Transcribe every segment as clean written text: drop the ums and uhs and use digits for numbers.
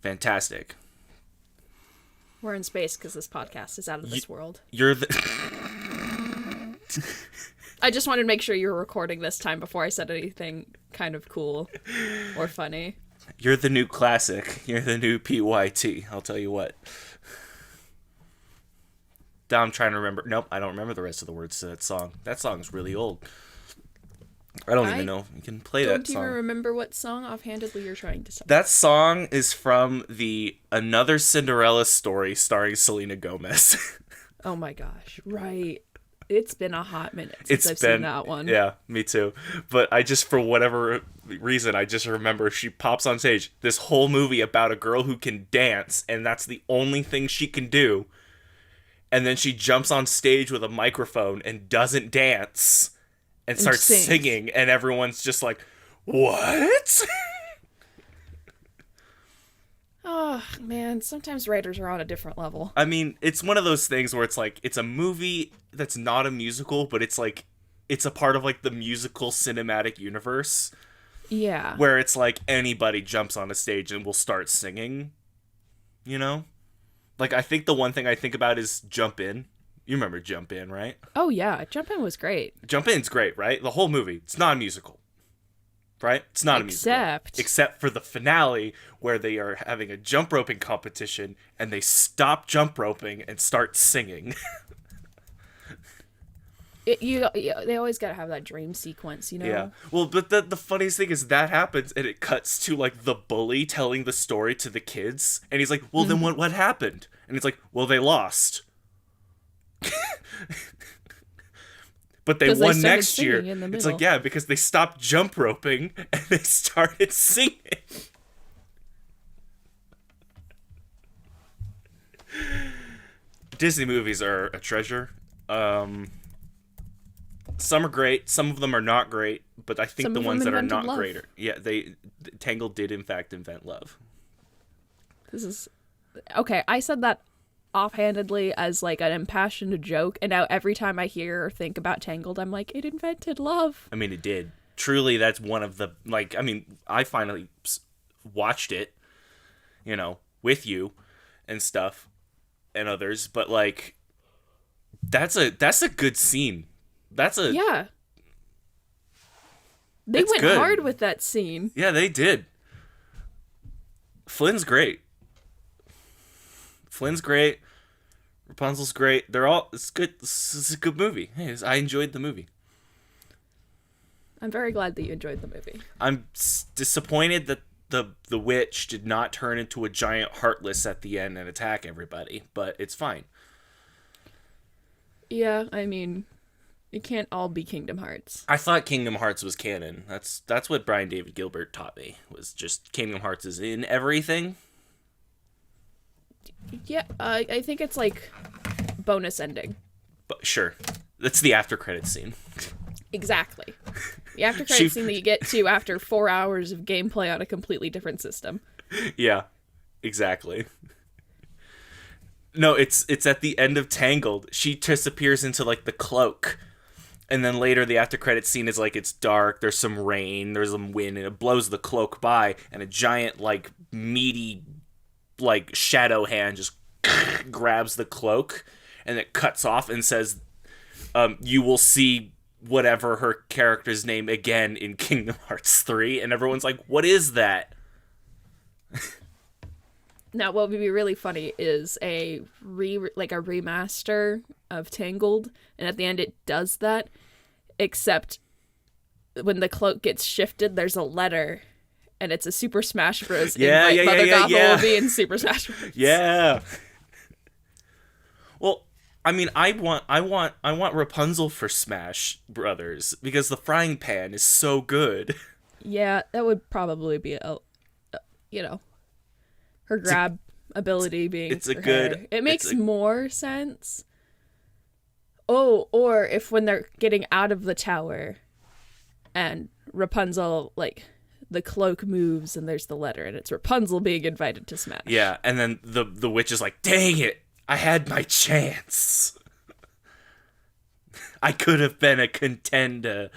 fantastic. We're in space because this podcast is out of this world. You're the... I just wanted to make sure you were recording this time before I said anything kind of cool or funny. You're the new classic. You're the new PYT. I'll tell you what. Now I'm trying to remember. Nope, I don't remember the rest of the words to that song. That song's really old. I don't even know if you can play that song. Don't even remember what song offhandedly you're trying to sing. That song is from the Another Cinderella Story starring Selena Gomez. Oh my gosh, right. It's been a hot minute since I've seen that one. Yeah, me too. But I just, for whatever reason, I just remember she pops on stage. This whole movie about a girl who can dance, and that's the only thing she can do. And then she jumps on stage with a microphone and doesn't dance and starts singing. And everyone's just like, what? Oh, man. Sometimes writers are on a different level. I mean, it's one of those things where it's like, it's a movie that's not a musical, but it's like, it's a part of like the musical cinematic universe. Yeah. Where it's like anybody jumps on a stage and will start singing, you know? Like, I think the one thing I think about is Jump In. You remember Jump In, right? Oh, yeah. Jump In was great. Jump In's great, right? The whole movie. It's not a musical. Right? It's not a musical. Except for the finale, where they are having a jump roping competition, and they stop jump roping and start singing. They always gotta have that dream sequence, you know? Yeah. Well, but the funniest thing is that happens, and it cuts to, like, the bully telling the story to the kids, and he's like, well, then what happened? And it's like, well, they lost. But they won next year. It's like, yeah, because they stopped jump roping, and they started singing. Disney movies are a treasure. Some are great, some of them are not great, but I think the ones that are not great are... Yeah, Tangled did in fact invent love. This is... Okay, I said that offhandedly as like an impassioned joke, and now every time I hear or think about Tangled, I'm like, it invented love. I mean, it did. Truly, that's one of the... Like, I mean, I finally watched it, you know, with you and stuff and others, but like, that's a good scene. Yeah. They went hard with that scene. Yeah, they did. Flynn's great. Rapunzel's great. It's good. This is a good movie. Hey, I enjoyed the movie. I'm very glad that you enjoyed the movie. I'm disappointed that the witch did not turn into a giant heartless at the end and attack everybody, but it's fine. Yeah, I mean... It can't all be Kingdom Hearts. I thought Kingdom Hearts was canon. That's what Brian David Gilbert taught me. Was just Kingdom Hearts is in everything. Yeah, I think it's like bonus ending. But sure, that's the after credits scene. Exactly. The after credits scene that you get to after 4 hours of gameplay on a completely different system. Yeah, exactly. No, it's at the end of Tangled. She disappears into like the cloak. And then later, the after-credits scene is like, it's dark, there's some rain, there's some wind, and it blows the cloak by, and a giant, like, meaty, like, shadow hand just grabs the cloak, and it cuts off and says, you will see whatever her character's name again in Kingdom Hearts 3, and everyone's like, what is that? Now, what would be really funny is a remaster of Tangled, and at the end it does that, except when the cloak gets shifted, there's a letter, and it's a Super Smash Bros. Mother Gothel will be in Super Smash Bros. Yeah. Well, I mean, I want Rapunzel for Smash Brothers because the frying pan is so good. Yeah, that would probably be her grab ability being it's a good hair. It makes more sense. Oh, or if when they're getting out of the tower and Rapunzel, like, the cloak moves and there's the letter and it's Rapunzel being invited to Smash. Yeah, and then the witch is like, dang it, I had my chance. I could have been a contender.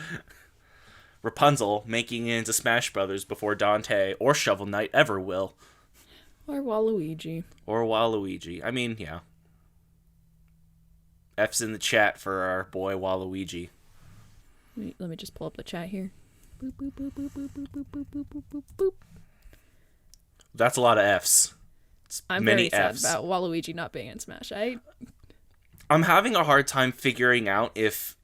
Rapunzel making it into Smash Brothers before Dante or Shovel Knight ever will. Or Waluigi. Or Waluigi. I mean, yeah. F's in the chat for our boy Waluigi. Let me just pull up the chat here. Boop, boop, boop, boop, boop, boop, boop, boop, boop, boop, boop, boop. That's a lot of F's. It's I'm many very F's. sad about Waluigi not being in Smash. I'm having a hard time figuring out if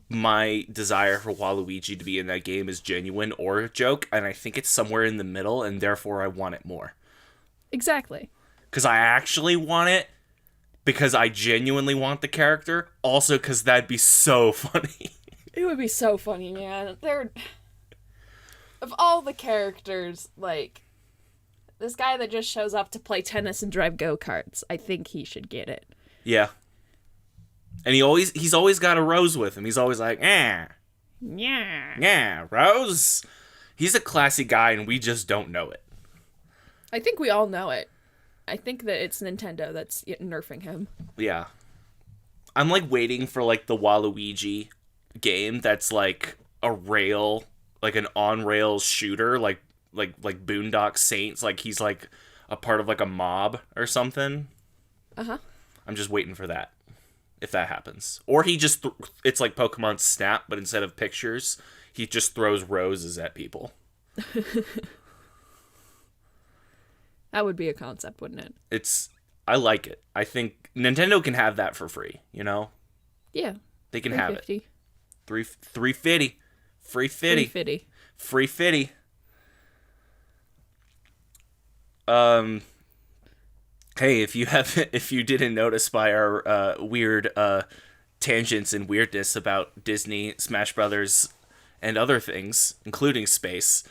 my desire for Waluigi to be in that game is genuine or a joke, and I think it's somewhere in the middle, and therefore I want it more. Exactly. Because I actually want it, because I genuinely want the character, also because that'd be so funny. It would be so funny, man. Of all the characters, like, this guy that just shows up to play tennis and drive go-karts, I think he should get it. Yeah. And he's always got a Rose with him. He's always like, Yeah. yeah, Rose. He's a classy guy, and we just don't know it. I think we all know it. I think that it's Nintendo that's nerfing him. Yeah. I'm, like, waiting for, like, the Waluigi game that's, like, a rail, like, an on-rails shooter, like Boondock Saints. Like, he's, like, a part of, like, a mob or something. Uh-huh. I'm just waiting for that, if that happens. Or he just, it's like Pokemon Snap, but instead of pictures, he just throws roses at people. That would be a concept, wouldn't it? I like it. I think Nintendo can have that for free, you know? Yeah. They can have it. $350. Free fitty. Hey, if you didn't notice by our weird tangents and weirdness about Disney, Smash Brothers, and other things, including space,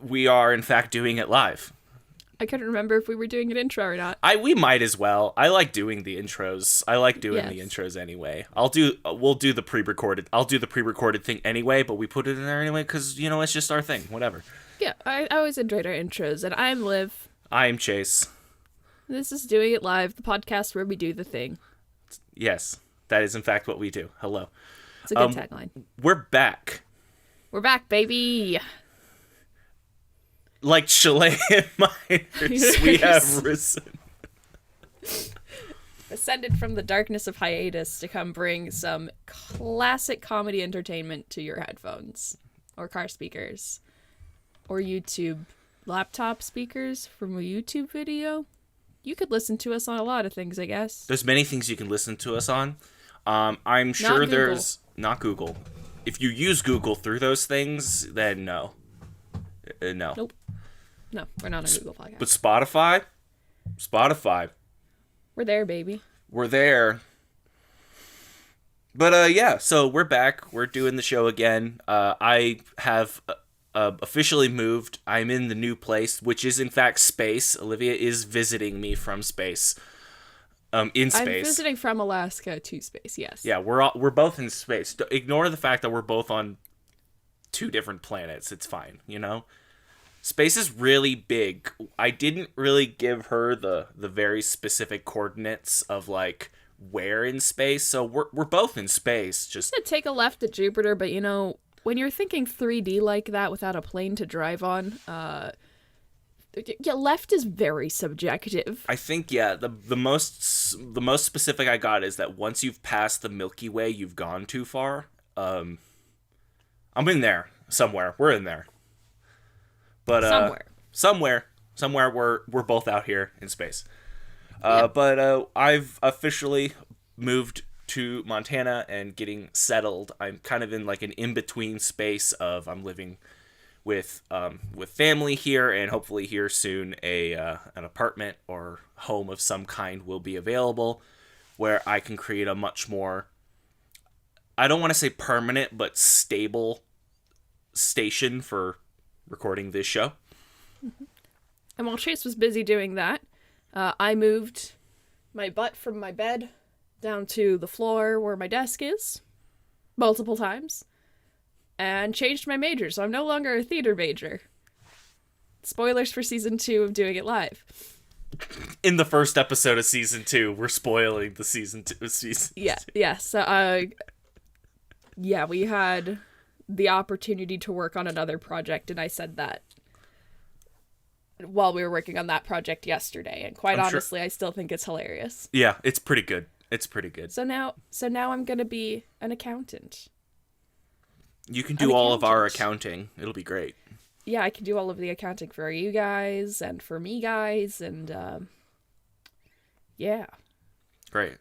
we are in fact doing it live. I couldn't remember if we were doing an intro or not. We might as well. I like doing the intros. I like doing the intros anyway. I'll do the pre-recorded thing anyway, but we put it in there anyway because, you know, it's just our thing. Whatever. Yeah, I always enjoyed our intros, and I'm Liv. I'm Chase. This is Doing It Live, the podcast where we do the thing. Yes, that is in fact what we do. Hello. It's a good tagline. We're back. We're back, baby. Like Chalet and Miners, we have risen. Ascended from the darkness of hiatus to come bring some classic comedy entertainment to your headphones, or car speakers, or YouTube laptop speakers from a YouTube video. You could listen to us on a lot of things, I guess. There's many things you can listen to us on. I'm sure there's... Not Google. If you use Google through those things, then no. No. Nope. No, we're not on Google Podcast. But Spotify. We're there, baby. We're there. But, yeah, so we're back. We're doing the show again. I have officially moved. I'm in the new place, which is, in fact, space. Olivia is visiting me from space. In space. I'm visiting from Alaska to space, yes. Yeah, we're both in space. Ignore the fact that we're both on 2 different planets. It's fine, you know? Space is really big. I didn't really give her the very specific coordinates of, like, where in space. So we're both in space. Just take a left at Jupiter, but, you know, when you're thinking 3D like that without a plane to drive on, left is very subjective. I think, yeah, the most specific I got is that once you've passed the Milky Way, you've gone too far. I'm in there somewhere. We're in there. But somewhere we're both out here in space. But I've officially moved to Montana and getting settled. I'm kind of in like an in-between space of I'm living with family here, and hopefully here soon an apartment or home of some kind will be available where I can create a much more, I don't want to say permanent, but stable station for recording this show. And while Chase was busy doing that, I moved my butt from my bed down to the floor where my desk is multiple times and changed my major, so I'm no longer a theater major. Spoilers for season 2 of Doing It Live. In the first episode of season 2, we're spoiling the season 2. Yeah. So, we had the opportunity to work on another project, and I said that while we were working on that project yesterday, and quite I'm honestly, I still think it's hilarious. Yeah, it's pretty good. It's pretty good. So now I'm gonna be an accountant. You can do all of our accounting. It'll be great. Yeah, I can do all of the accounting for you guys and for me guys, and yeah. Great.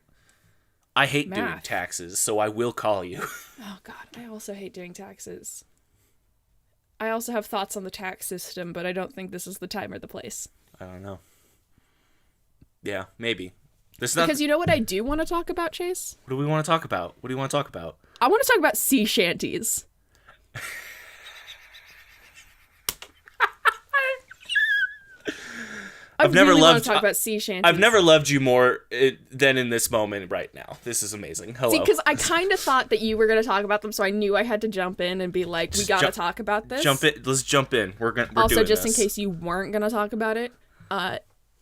I hate doing Math. taxes, so I will call you. Oh god, I also hate doing taxes. I also have thoughts on the tax system, but I don't think this is the time or the place. I don't know. Yeah, maybe. Because you know what I do want to talk about, Chase? What do we want to talk about? What do you want to talk about? I want to talk about sea shanties. I've never loved. Want to talk about sea shanties. I've never loved you more than in this moment right now. This is amazing. Hello. See, because I kind of thought that you were going to talk about them, so I knew I had to jump in and be like, "We got to talk about this." Let's jump in. We're also doing just this. in case you weren't going to talk about it.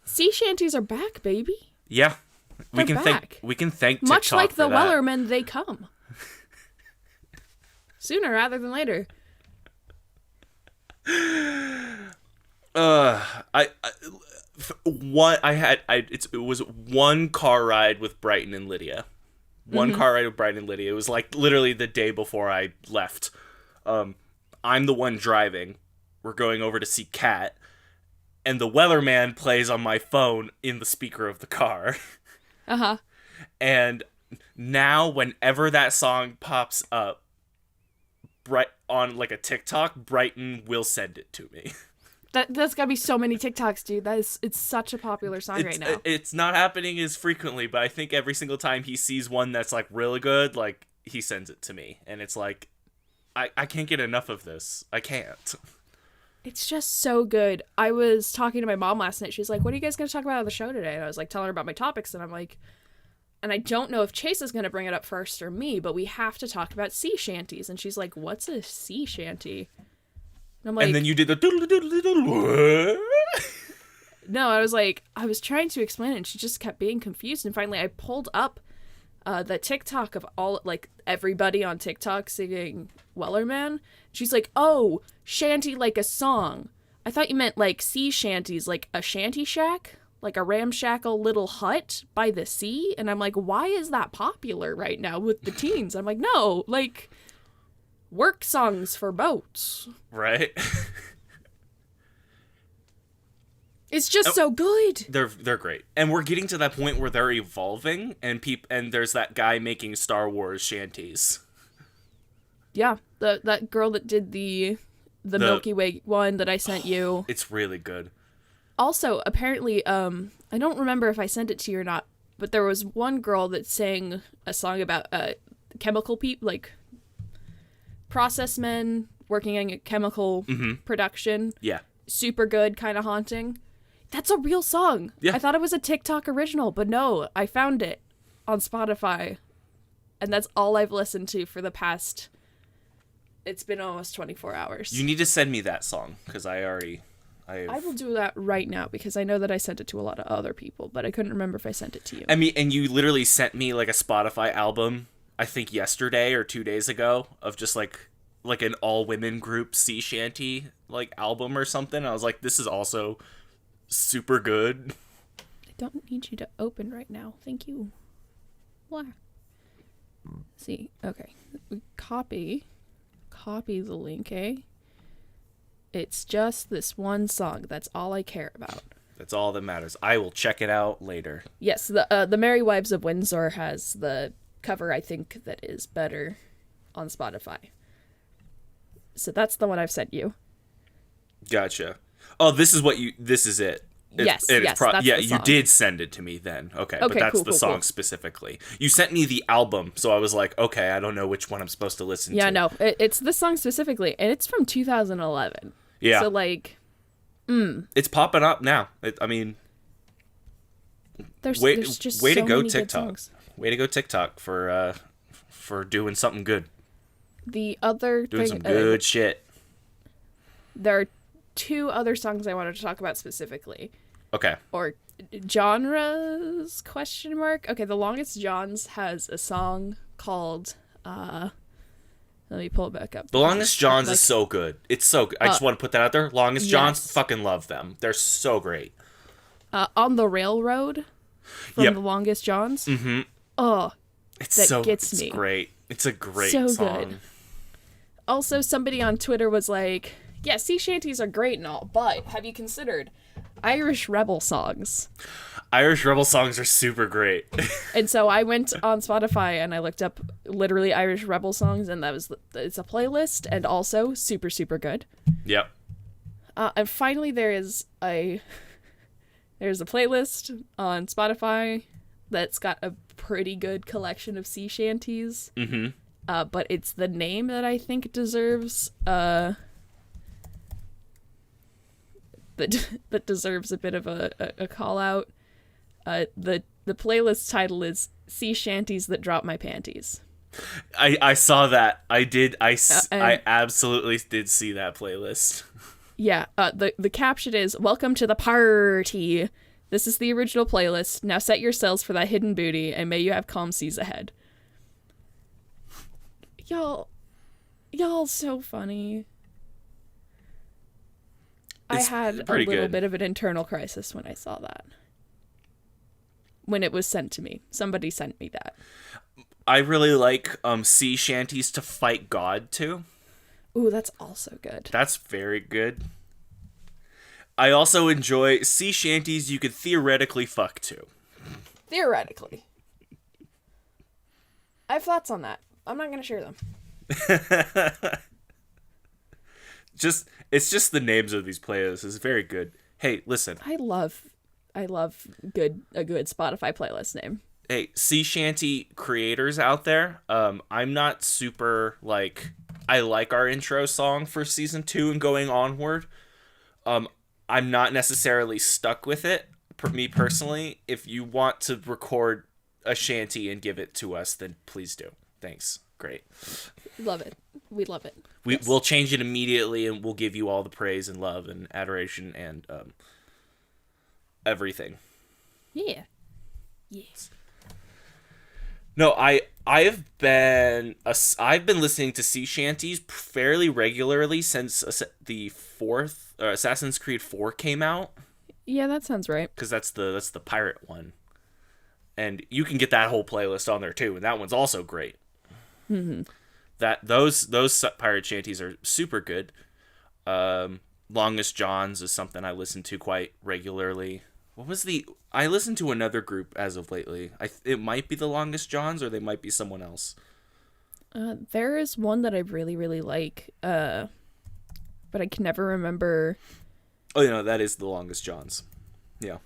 Sea shanties are back, baby. Yeah, They're back. We can thank much TikTok like for the that. Wellermen, they come sooner rather than later. It was one car ride with Brighton and Lydia. One car ride with Brighton and Lydia. It was like literally the day before I left. I'm the one driving. We're going over to see Kat, and the Wellerman plays on my phone in the speaker of the car. Uh-huh. And now whenever that song pops up on like a TikTok, Brighton will send it to me. That's gotta be so many TikToks, dude. It's such a popular song right now. It's not happening as frequently, but I think every single time he sees one that's like really good, like he sends it to me. And it's like, I can't get enough of this. I can't. It's just so good. I was talking to my mom last night. She's like, "What are you guys going to talk about on the show today?" And I was like telling her about my topics, and I'm like, and I don't know if Chase is going to bring it up first or me, but we have to talk about sea shanties. And she's like, "What's a sea shanty?" And I'm like, and then you did the doodle doodle doodle. No, I was trying to explain it, and she just kept being confused. And finally, I pulled up the TikTok of all, like, everybody on TikTok singing Wellerman. She's like, "Oh, shanty like a song. I thought you meant like sea shanties, like a shanty shack, like a ramshackle little hut by the sea." And I'm like, why is that popular right now with the teens? I'm like, no, like work songs for boats. Right. It's just so good. They're great, and we're getting to that point where they're evolving, and there's that guy making Star Wars shanties. Yeah, that girl that did the Milky Way one that I sent you. It's really good. Also, apparently, I don't remember if I sent it to you or not, but there was one girl that sang a song about chemical people, like process men working in chemical production. Yeah. Super good, kind of haunting. That's a real song. Yeah. I thought it was a TikTok original, but no, I found it on Spotify, and that's all I've listened to for the past... It's been almost 24 hours. You need to send me that song, because I will do that right now, because I know that I sent it to a lot of other people, but I couldn't remember if I sent it to you. I mean, and you literally sent me like a Spotify album, I think yesterday or 2 days ago, of just like an all-women group sea shanty like album or something. I was like, this is also super good. I don't need you to open right now. Thank you. Why? See, okay. Copy the link, eh? It's just this one song. That's all I care about. That's all that matters. I will check it out later. Yes, the Merry Wives of Windsor has the cover, I think, that is better on Spotify. So that's the one I've sent you. Gotcha. Oh, this is it. Yes, that's the you song. did send it to me then. Okay, but that's the song specifically. You sent me the album, so I was like, okay, I don't know which one I'm supposed to listen to. Yeah, no, it's this song specifically, and it's from 2011. Yeah. So, like... It's popping up now. There's just way so to go, many good TikTok. songs. Way to go, TikTok, for doing something good. The other Doing thing... some good shit. There are two other songs I wanted to talk about specifically. Okay. Or genres, question mark? Okay, The Longest Johns has a song called, Let me pull it back up. The Longest Johns is so good. It's so good. I just want to put that out there. Longest Johns, fucking love them. They're so great. On the Railroad from The Longest Johns. Mm-hmm. Oh, that gets me. It's great. It's a great song. Good. Also, somebody on Twitter was like, yeah, sea shanties are great and all, but have you considered Irish rebel songs? Irish rebel songs are super great. And so I went on Spotify and I looked up literally Irish rebel songs, and it's a playlist, and also super, super good. Yep. And finally there's a playlist on Spotify that's got a pretty good collection of sea shanties. Mm-hmm. But it's the name that I think deserves that deserves a bit of a call out. The playlist title is Sea Shanties That Drop My Panties. I saw that. I absolutely did see that playlist. Yeah, the caption is, "Welcome to the party. This is the original playlist. Now set your sails for that hidden booty, and may you have calm seas ahead." Y'all so funny. I had a little bit of an internal crisis when I saw that. When it was sent to me. Somebody sent me that. I really like sea shanties to fight God to. Ooh, that's also good. That's very good. I also enjoy sea shanties you could theoretically fuck to. Theoretically. I have thoughts on that. I'm not going to share them. It's just the names of these playlists is very good. Hey, listen. I love a good Spotify playlist name. Hey, sea shanty creators out there, I'm not super I like our intro song for season 2 and going onward. I'm not necessarily stuck with it. Me personally, if you want to record a shanty and give it to us, then please do. Thanks. Great. Love it. We love it. We'll change it immediately, and we'll give you all the praise and love and adoration and everything. Yeah. Yes. No, I've been listening to sea shanties fairly regularly since the fourth Assassin's Creed 4 came out. Yeah, that sounds right. Because that's the pirate one, and you can get that whole playlist on there too, and that one's also great. Mm-hmm. Those pirate shanties are super good. Longest Johns is something I listen to quite regularly. I listened to another group as of lately. It might be the Longest Johns, or they might be someone else. There is one that I really, really like, but I can never remember. Oh, that is the Longest Johns. Yeah.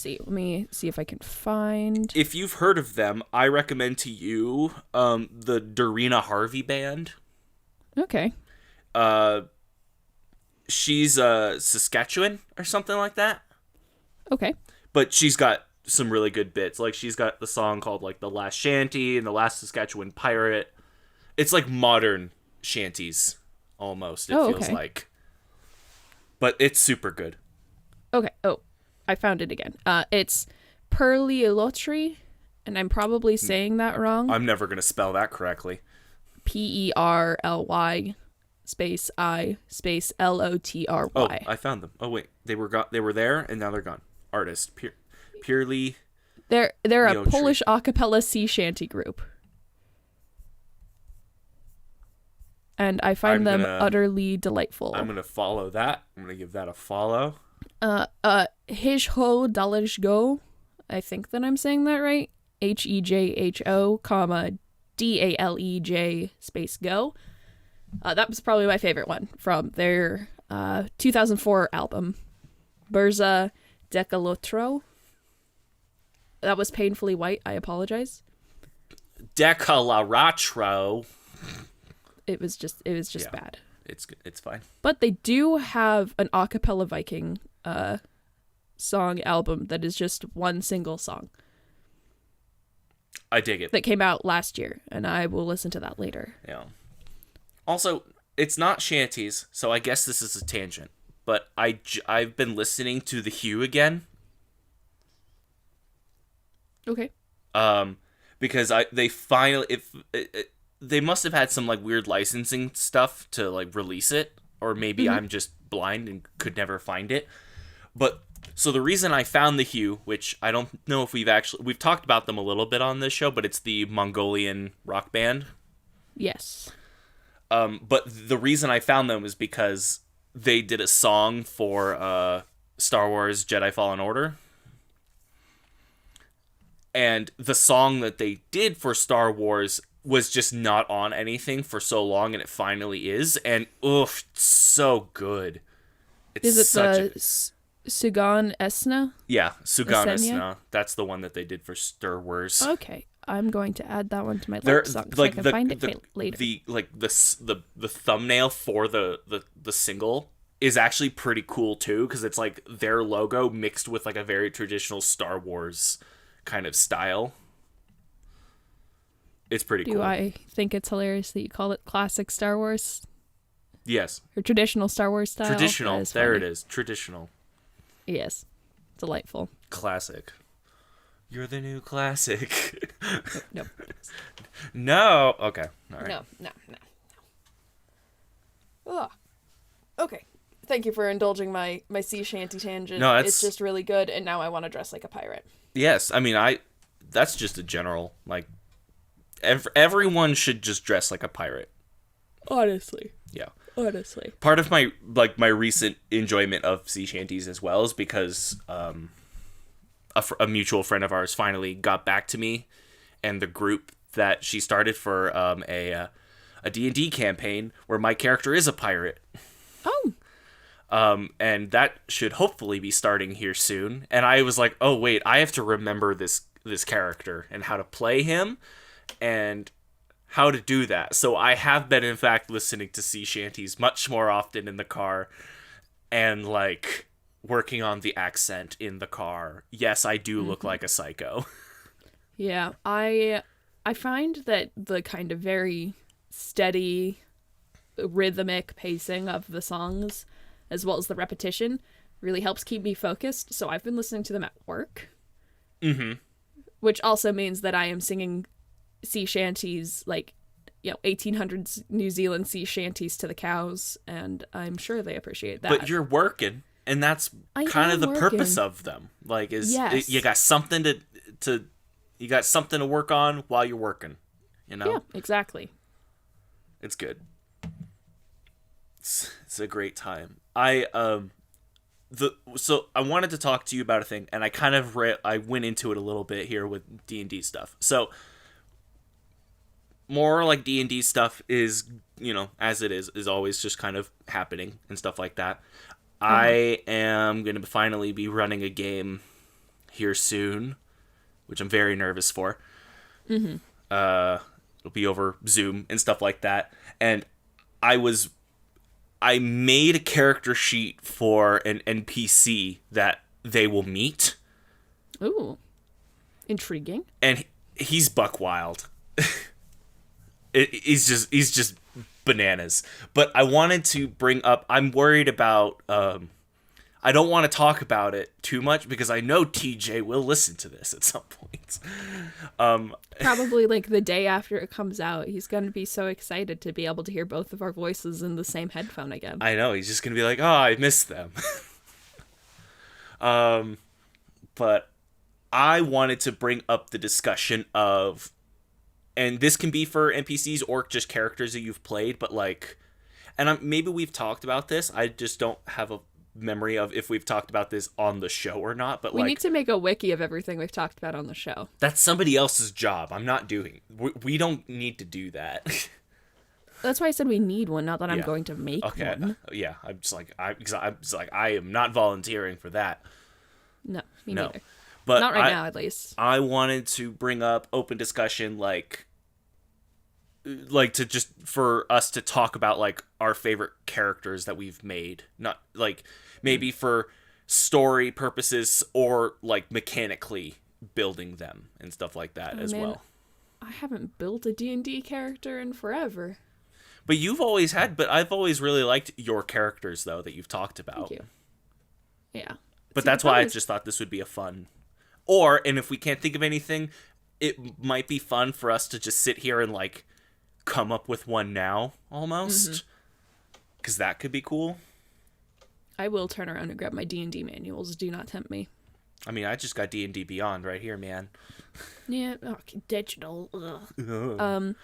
Let me see if I can find. If you've heard of them, I recommend to you the Dorina Harvey Band. Okay. She's Saskatchewan or something like that. Okay. But she's got some really good bits. Like, she's got the song called The Last Shanty and The Last Saskatchewan Pirate. It's like modern shanties almost, it feels like. But it's super good. Okay. Oh, I found it again. It's Perly Elotri, and I'm probably saying that wrong. I'm never going to spell that correctly. Perly space I space Lotry. Oh, I found them. Oh wait, they were there and now they're gone. Artist purely. They're a Polish a cappella sea shanty group, and I find them utterly delightful. I'm gonna follow that. I'm gonna give that a follow. Hejho Dalej, I think that I'm saying that right. Hejho, Dalej space go. That was probably my favorite one from their 2004 album, Burza Decalotro. That was painfully white. I apologize. Decalaratro. It was just bad. It's fine. But they do have an a cappella Viking song album that is just one single song. I dig it. That came out last year, and I will listen to that later. Yeah. Also, it's not shanties, so I guess this is a tangent. But I've been listening to The Hue again. Okay. Because they finally they must have had some like weird licensing stuff to like release it, or maybe I'm just blind and could never find it. But so the reason I found the Hue, which I don't know if we've talked about them a little bit on this show, but it's the Mongolian rock band. Yes. But the reason I found them is because they did a song for Star Wars Jedi Fallen Order. And the song that they did for Star Wars was just not on anything for so long, and it finally is. And, oof, it's so good. Is it the Sugan Esna? Yeah, Sugan Esenia? Esna. That's the one that they did for Star Wars. Okay. I'm going to add that one to my list so I can find it later. The thumbnail for the single is actually pretty cool too, because it's like their logo mixed with like a very traditional Star Wars kind of style. It's pretty cool. Do I think it's hilarious that you call it classic Star Wars? Yes. Or traditional Star Wars style? Traditional. There it is. Traditional. Yes. Delightful. Classic. You're the new classic. Nope. No. Okay. All right. No. Ugh. Okay. Thank you for indulging my sea shanty tangent. No, it's just really good, and now I want to dress like a pirate. Yes. I mean, that's just a general, like, everyone should just dress like a pirate. Honestly. Yeah. Honestly. Part of my recent enjoyment of sea shanties as well is because a mutual friend of ours finally got back to me, and the group that she started for a D&D campaign where my character is a pirate. Oh. And that should hopefully be starting here soon. And I was like, oh wait, I have to remember this character and how to play him and how to do that. So I have been in fact listening to sea shanties much more often in the car, and like working on the accent in the car. Yes, I do look like a psycho. Yeah, I find that the kind of very steady, rhythmic pacing of the songs, as well as the repetition, really helps keep me focused. So I've been listening to them at work. Mm-hmm. Which also means that I am singing sea shanties, like, 1800s New Zealand sea shanties to the cows, and I'm sure they appreciate that. But you're working, and that's kind of the purpose of them. Like, you got something you got something to work on while you're working, Yeah, exactly. It's good. It's a great time. So I wanted to talk to you about a thing, and I kind of I went into it a little bit here with D&D stuff. So more like D&D stuff is, as it is always just kind of happening and stuff like that. I am going to finally be running a game here soon, which I'm very nervous for. Mm-hmm. It'll be over Zoom and stuff like that. And I made a character sheet for an NPC that they will meet. Ooh. Intriguing. And he's buck wild. He's just bananas. But I wanted to bring up, I'm worried about, I don't want to talk about it too much because I know TJ will listen to this at some point. Probably like the day after it comes out, he's going to be so excited to be able to hear both of our voices in the same headphone again. I know, he's just going to be like, oh, I missed them. But I wanted to bring up the discussion of, and this can be for NPCs or just characters that you've played, but like, and maybe we've talked about this, I just don't have a memory of if we've talked about this on the show or not, but we need to make a wiki of everything we've talked about on the show. That's somebody else's job. I'm not doing. We don't need to do that. That's why I said we need one, not that I'm going to make one. Yeah, I'm just like I am not volunteering for that. No, me neither. But not right now, at least. I wanted to bring up open discussion, like to just for us to talk about like our favorite characters that we've made, not like maybe for story purposes or like mechanically building them and stuff like that well. I haven't built a D&D character in forever. But you've always had, but I've always really liked your characters though that you've talked about. Thank you. Yeah. But that's why I just thought this would be a fun, and if we can't think of anything, it might be fun for us to just sit here and like come up with one now, almost. Because that could be cool. I will turn around and grab my D&D manuals. Do not tempt me. I mean, I just got D&D Beyond right here, man. Yeah, digital. Ugh.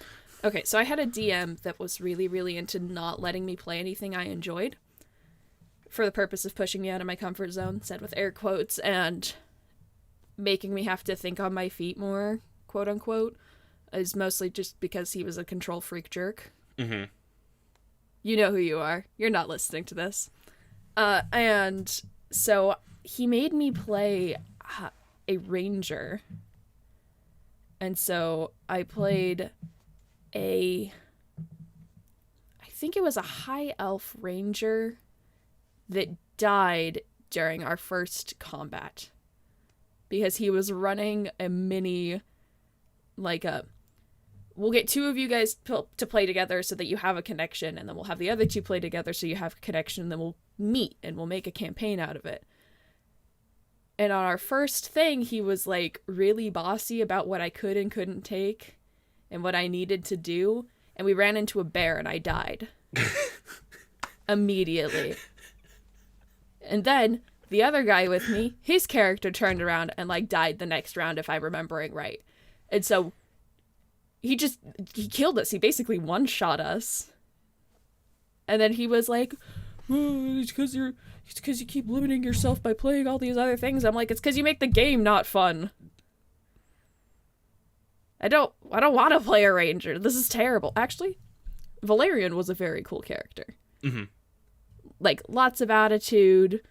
Okay, so I had a DM that was really, really into not letting me play anything I enjoyed for the purpose of pushing me out of my comfort zone, said with air quotes, and making me have to think on my feet more, quote unquote, is mostly just because he was a control freak jerk. Mm-hmm. You know who you are. You're not listening to this. And so he made me play a ranger. And so I played I think it was a high elf ranger that died during our first combat. Because he was running a mini, we'll get two of you guys to play together so that you have a connection, and then we'll have the other two play together so you have a connection, and then we'll meet and we'll make a campaign out of it. And on our first thing, he was like really bossy about what I could and couldn't take and what I needed to do. And we ran into a bear and I died. Immediately. And then the other guy with me, his character turned around and like died the next round, if I'm remembering right. And so he killed us. He basically one-shot us. And then he was like, oh, it's because you keep limiting yourself by playing all these other things. I'm like, it's because you make the game not fun. I don't want to play a ranger. This is terrible. Actually, Valerian was a very cool character. Mm-hmm. Like, lots of attitude,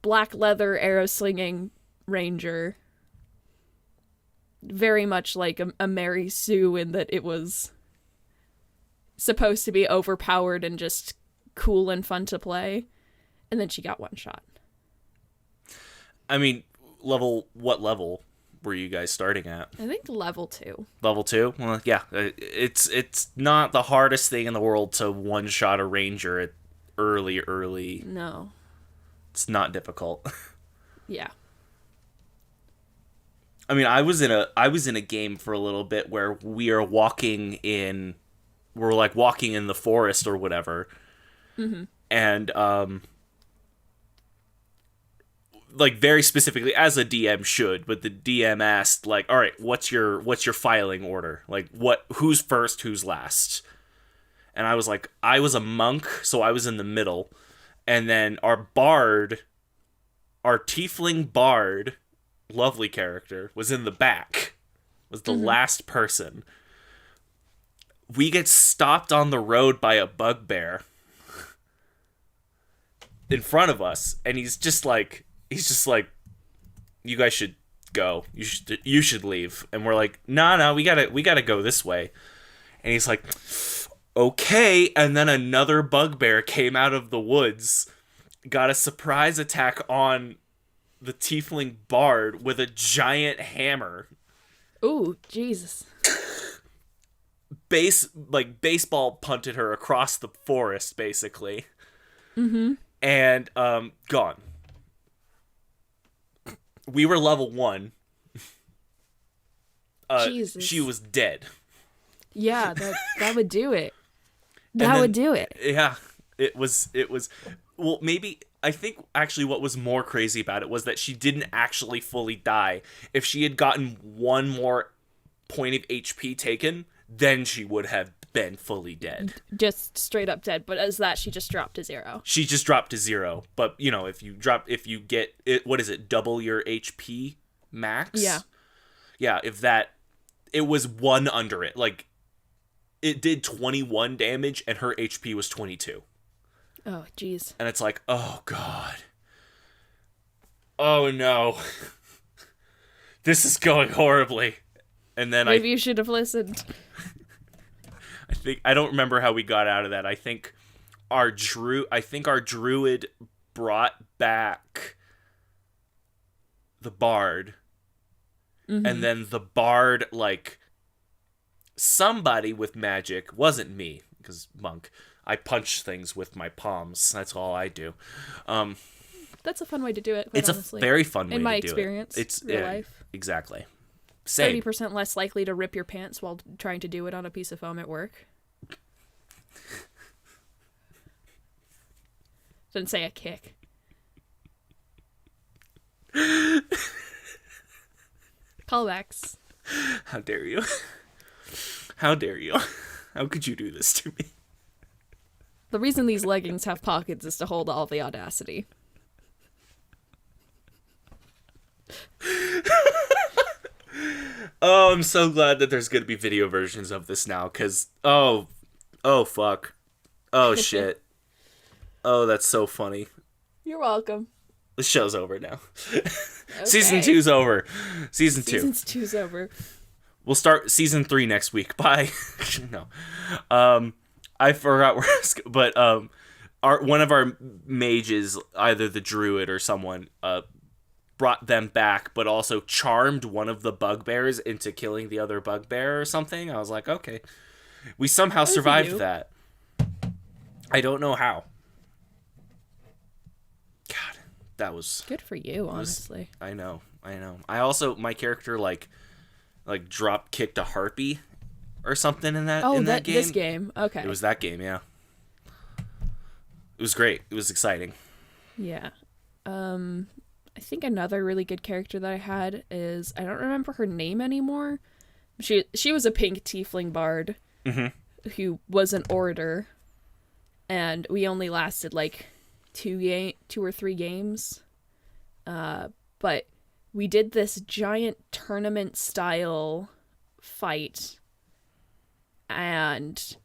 black leather arrow slinging ranger. Very much like a Mary Sue in that it was supposed to be overpowered and just cool and fun to play. And then she got one shot. I mean, what level were you guys starting at? I think level 2. Level 2? Well, yeah. It's not the hardest thing in the world to one-shot a ranger at early. No. It's not difficult. Yeah. I mean, I was in a game for a little bit where we're walking in the forest or whatever. Mm-hmm. And like very specifically, as a DM should, but the DM asked, like, all right, what's your filing order? Like, who's first, who's last? And I was like, I was a monk, so I was in the middle. And then our tiefling bard, lovely character, was in the back, was the last person. We get stopped on the road by a bugbear in front of us, and he's just like, you guys should go. You should leave. And we're like, no, we gotta go this way. And he's like, okay. And then another bugbear came out of the woods, got a surprise attack on the tiefling bard with a giant hammer. Ooh, Jesus. Baseball punted her across the forest, basically. Mm-hmm. And gone. We were level 1. Jesus. She was dead. Yeah, that would do it. That would do it. Yeah, it was. Well, maybe I think actually what was more crazy about it was that she didn't actually fully die. If she had gotten one more point of HP taken, then she would have been fully dead. Just straight up dead. But as that, she just dropped to 0. She just dropped to 0. But if you get it, what is it? Double your HP max. Yeah. Yeah. It was 1 under it. Like, it did 21 damage, and her HP was 22. Oh, jeez. And it's like, oh god. Oh no. This is going horribly. And then Maybe you should have listened. I don't remember how we got out of that. I think our druid brought back the bard. Mm-hmm. And then the bard, like, somebody with magic, wasn't me, because monk. I punch things with my palms. That's all I do. That's a fun way to do it, it's honestly. A very fun way to do it. In my experience, It's real life. Exactly. Same. 30% less likely to rip your pants while trying to do it on a piece of foam at work. Didn't say a kick. Callbacks. How dare you? How dare you? How could you do this to me? The reason these leggings have pockets is to hold all the audacity. Oh, I'm so glad that there's going to be video versions of this now, because, oh, fuck. Oh, shit. Oh, that's so funny. You're welcome. The show's over now. Okay. Season 2's over. Season 2. Season 2's over. We'll start Season 3 next week. Bye. No. I forgot where I was, but one of our mages, either the druid or someone, brought them back, but also charmed one of the bugbears into killing the other bugbear or something. I was like, okay. We somehow survived that. I don't know how. God, that was... Good for you, honestly. I know. I also, my character, like drop kicked a harpy or something in that game. This game. Okay. It was that game, yeah. It was great. It was exciting. Yeah. I think another really good character that I had is, I don't remember her name anymore. She was a pink tiefling bard who was an orator, and we only lasted like 2 or 3 games. But we did this giant tournament style fight, and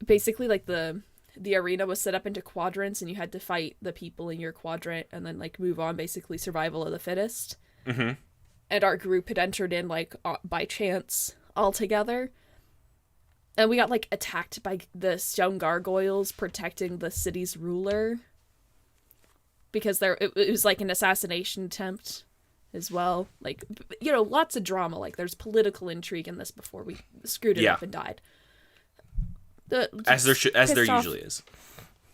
basically like the arena was set up into quadrants, and you had to fight the people in your quadrant and then like move on, basically survival of the fittest. Mm-hmm. And our group had entered in like by chance all together, and we got like attacked by the stone gargoyles protecting the city's ruler, because it was like an assassination attempt as well. Like, you know, lots of drama. Like, there's political intrigue in this before we screwed it up and died. As there usually is.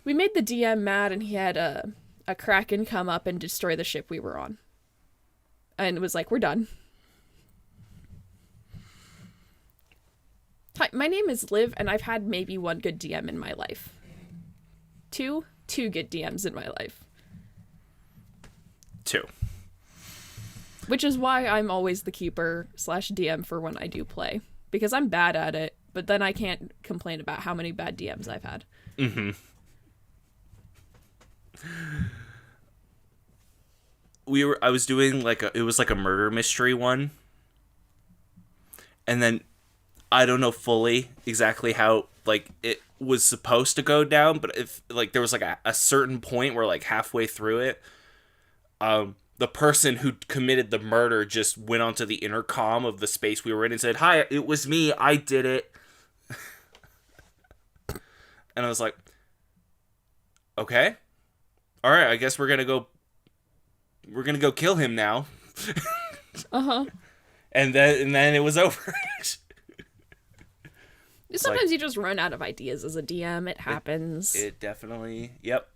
We made the DM mad, and he had a kraken come up and destroy the ship we were on. And it was like, we're done. Hi, my name is Liv, and I've had maybe 1 good DM in my life. 2 good DMs in my life. 2. Which is why I'm always the keeper / DM for when I do play. Because I'm bad at it, but then I can't complain about how many bad DMs I've had. Mm-hmm. I was doing it was like a murder mystery one. And then I don't know fully exactly how like it was supposed to go down, but if like there was like a certain point where like halfway through it, the person who committed the murder just went onto the intercom of the space we were in and said, "Hi, it was me. I did it." And I was like, "Okay. All right, I guess we're going to go kill him now." Uh-huh. And then it was over. Sometimes you just run out of ideas as a DM. It happens. It definitely, yep.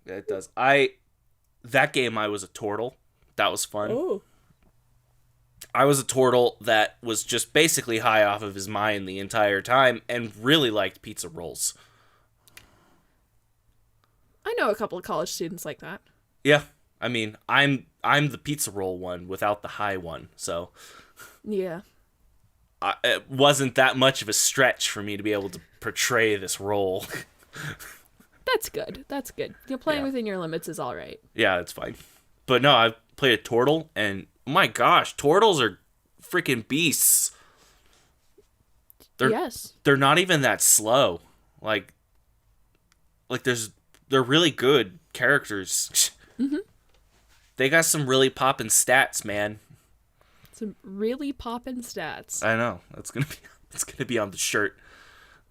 It does. That game I was a turtle. That was fun. Oh. I was a turtle that was just basically high off of his mind the entire time and really liked pizza rolls. I know a couple of college students like that. Yeah. I mean, I'm the pizza roll one without the high one, so yeah. It wasn't that much of a stretch for me to be able to portray this role. That's good. That's good. You're playing within your limits is all right. Yeah, it's fine. But no, I played a turtle, and my gosh, turtles are freaking beasts. They're not even that slow. Like they're really good characters. Mm-hmm. They got some really poppin' stats, man. Some really poppin' stats. I know. It's gonna be on the shirt.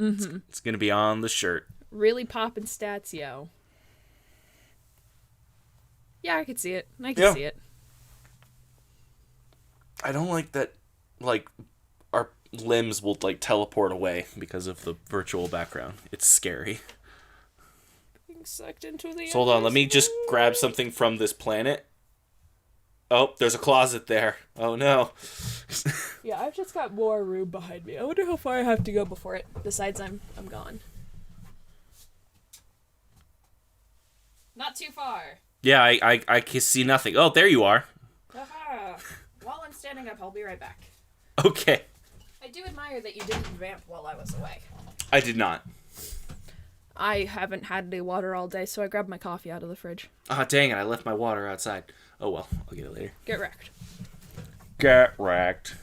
Mm-hmm. It's gonna be on the shirt. Really poppin' stats, yo. Yeah, I could see it. I can see it. I don't like that, like, our limbs will, like, teleport away because of the virtual background. It's scary. Being sucked into the So hold on, let me just grab something from this planet. Oh, there's a closet there. Oh, no. Yeah, I've just got more room behind me. I wonder how far I have to go before it decides I'm gone. Not too far. Yeah, I can see nothing. Oh, there you are. Haha. While I'm standing up, I'll be right back. Okay. I do admire that you didn't vamp while I was away. I did not. I haven't had any water all day, so I grabbed my coffee out of the fridge. Ah, dang it. I left my water outside. Oh, well. I'll get it later. Get wrecked. Get wrecked.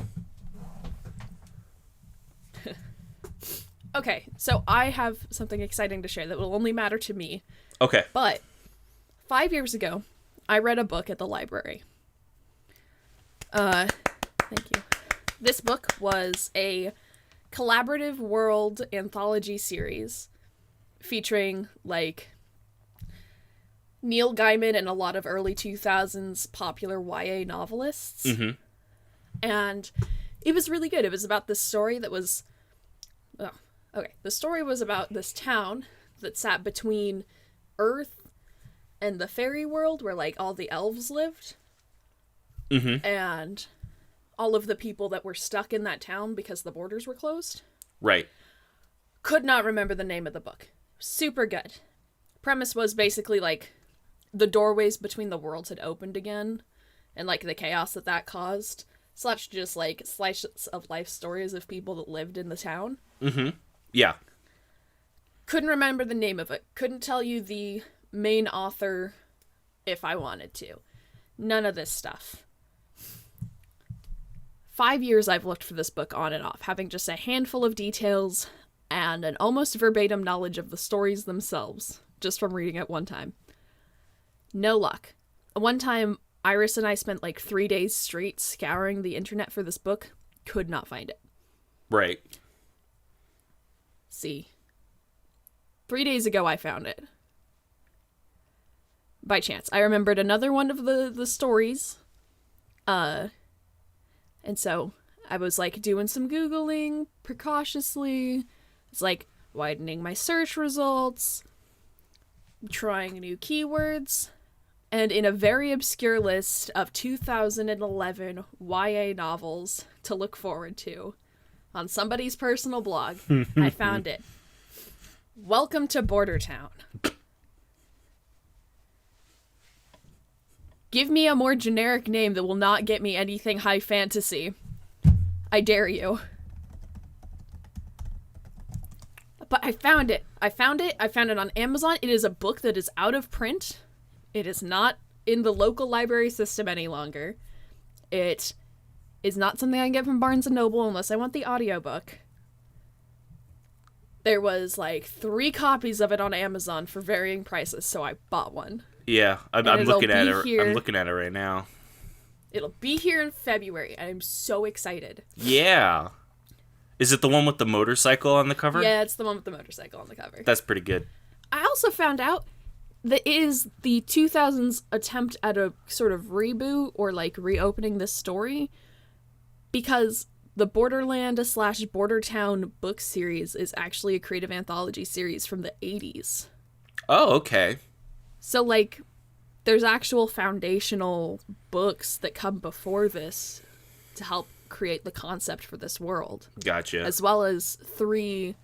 Okay, so I have something exciting to share that will only matter to me. Okay. But 5 years ago, I read a book at the library. Thank you. This book was a collaborative world anthology series featuring, like, Neil Gaiman and a lot of early 2000s popular YA novelists. Mm-hmm. And it was really good. It was about this story that was... Oh, okay. The story was about this town that sat between Earth and the fairy world where, like, all the elves lived. Mm-hmm. And all of the people that were stuck in that town because the borders were closed. Right. Could not remember the name of the book. Super good. Premise was basically, like, the doorways between the worlds had opened again, and, like, the chaos that caused, / just, like, slices of life stories of people that lived in the town. Mm-hmm. Yeah. Couldn't remember the name of it. Couldn't tell you the main author if I wanted to. None of this stuff. 5 years I've looked for this book on and off, having just a handful of details and an almost verbatim knowledge of the stories themselves, just from reading it one time. No luck. One time, Iris and I spent like 3 days straight scouring the internet for this book. Could not find it. Right. See. 3 days ago, I found it. By chance. I remembered another one of the stories. And so I was, like, doing some Googling precautiously. It's like widening my search results, trying new keywords, and in a very obscure list of 2011 YA novels to look forward to on somebody's personal blog, I found it. Welcome to Border Town. Give me a more generic name that will not get me anything high fantasy. I dare you. But I found it. I found it on Amazon. It is a book that is out of print. It is not in the local library system any longer. It is not something I can get from Barnes & Noble unless I want the audiobook. There was like 3 copies of it on Amazon for varying prices, so I bought one. Yeah, I'm looking at it. I'm looking at it right now. It'll be here in February. I'm so excited. Yeah. Is it the one with the motorcycle on the cover? Yeah, it's the one with the motorcycle on the cover. That's pretty good. I also found out that it is the 2000s attempt at a sort of reboot or like reopening this story because the Borderland / Border Town book series is actually a creative anthology series from the 80s. Oh, okay. So, like, there's actual foundational books that come before this to help create the concept for this world. Gotcha. As well as 3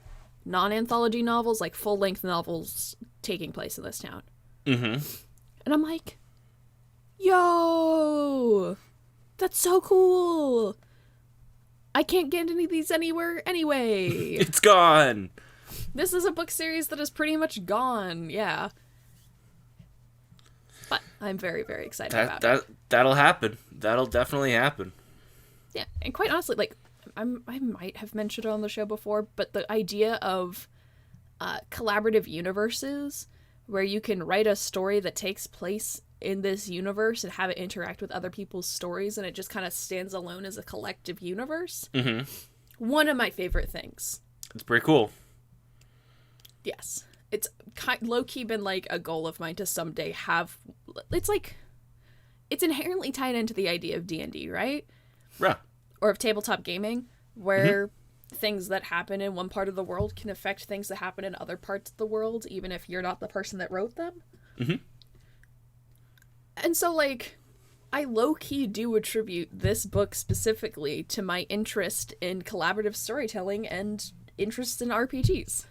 non-anthology novels, like full-length novels taking place in this town. Mm-hmm. And I'm like, yo, that's so cool. I can't get any of these anywhere anyway. It's gone. This is a book series that is pretty much gone, yeah. But I'm very, very excited about it. That'll happen. That'll definitely happen. Yeah, and quite honestly, like, I might have mentioned it on the show before, but the idea of collaborative universes where you can write a story that takes place in this universe and have it interact with other people's stories and it just kind of stands alone as a collective universe. Mm-hmm. One of my favorite things. It's pretty cool. Yes. It's low-key been, like, a goal of mine to someday have... It's, like... It's inherently tied into the idea of D&D, right? Yeah. Or of tabletop gaming, where things that happen in one part of the world can affect things that happen in other parts of the world, even if you're not the person that wrote them. Mm-hmm. And so, like... I low-key do attribute this book specifically to my interest in collaborative storytelling and interest in RPGs.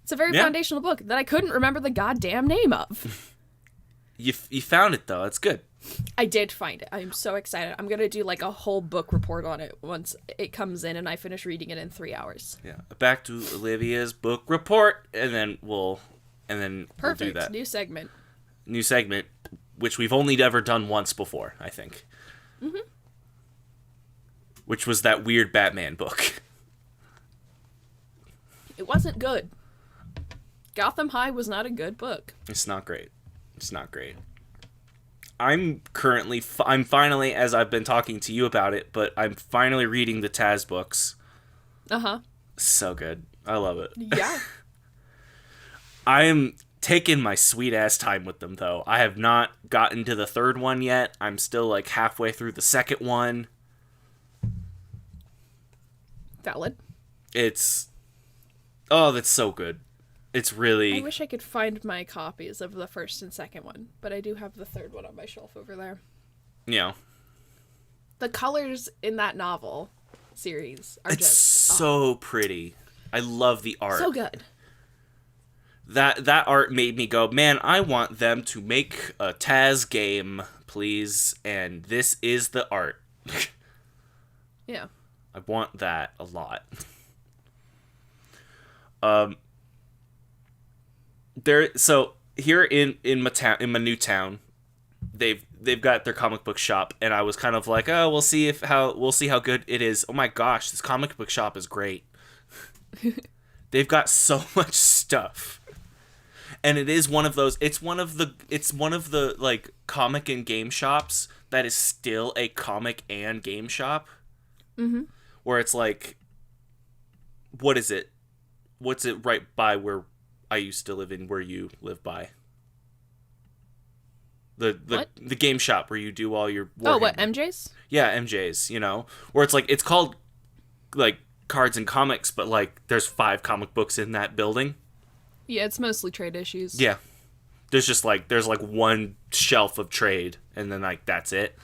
It's a very foundational book that I couldn't remember the goddamn name of. You found it, though. It's good. I did find it. I'm so excited. I'm going to do like a whole book report on it once it comes in and I finish reading it in 3 hours. Yeah. Back to Olivia's book report, and then we'll do Perfect. that. New segment. New segment, which we've only ever done once before, I think. Mm-hmm. Which was that weird Batman book. It wasn't good. Gotham High was not a good book. It's not great. It's not great. I'm finally, as I've been talking to you about it, but I'm finally reading the Taz books. Uh-huh. So good. I love it. Yeah. I am taking my sweet ass time with them, though. I have not gotten to the third one yet. I'm still like halfway through the second one. Valid. That's so good. It's really... I wish I could find my copies of the first and second one, but I do have the third one on my shelf over there. Yeah. The colors in that novel series are It's so pretty. I love the art. So good. That art made me go, man, I want them to make a Taz game, please. And this is the art. Yeah. I want that a lot. So here in my new town, they've got their comic book shop, and I was kind of like, oh, we'll see how good it is. Oh my gosh, this comic book shop is great. They've got so much stuff. And it is one of those, it's one of the like comic and game shops that is still a comic and game shop. Mm-hmm. Where it's like, what is it? What's it right by where I used to live in, where you live by? The game shop where you do all your Warhammer. Oh, what, MJ's? Yeah, MJ's, where it's like, it's called like Cards and Comics, but like there's 5 comic books in that building. Yeah, it's mostly trade issues. Yeah. There's one shelf of trade, and then like that's it.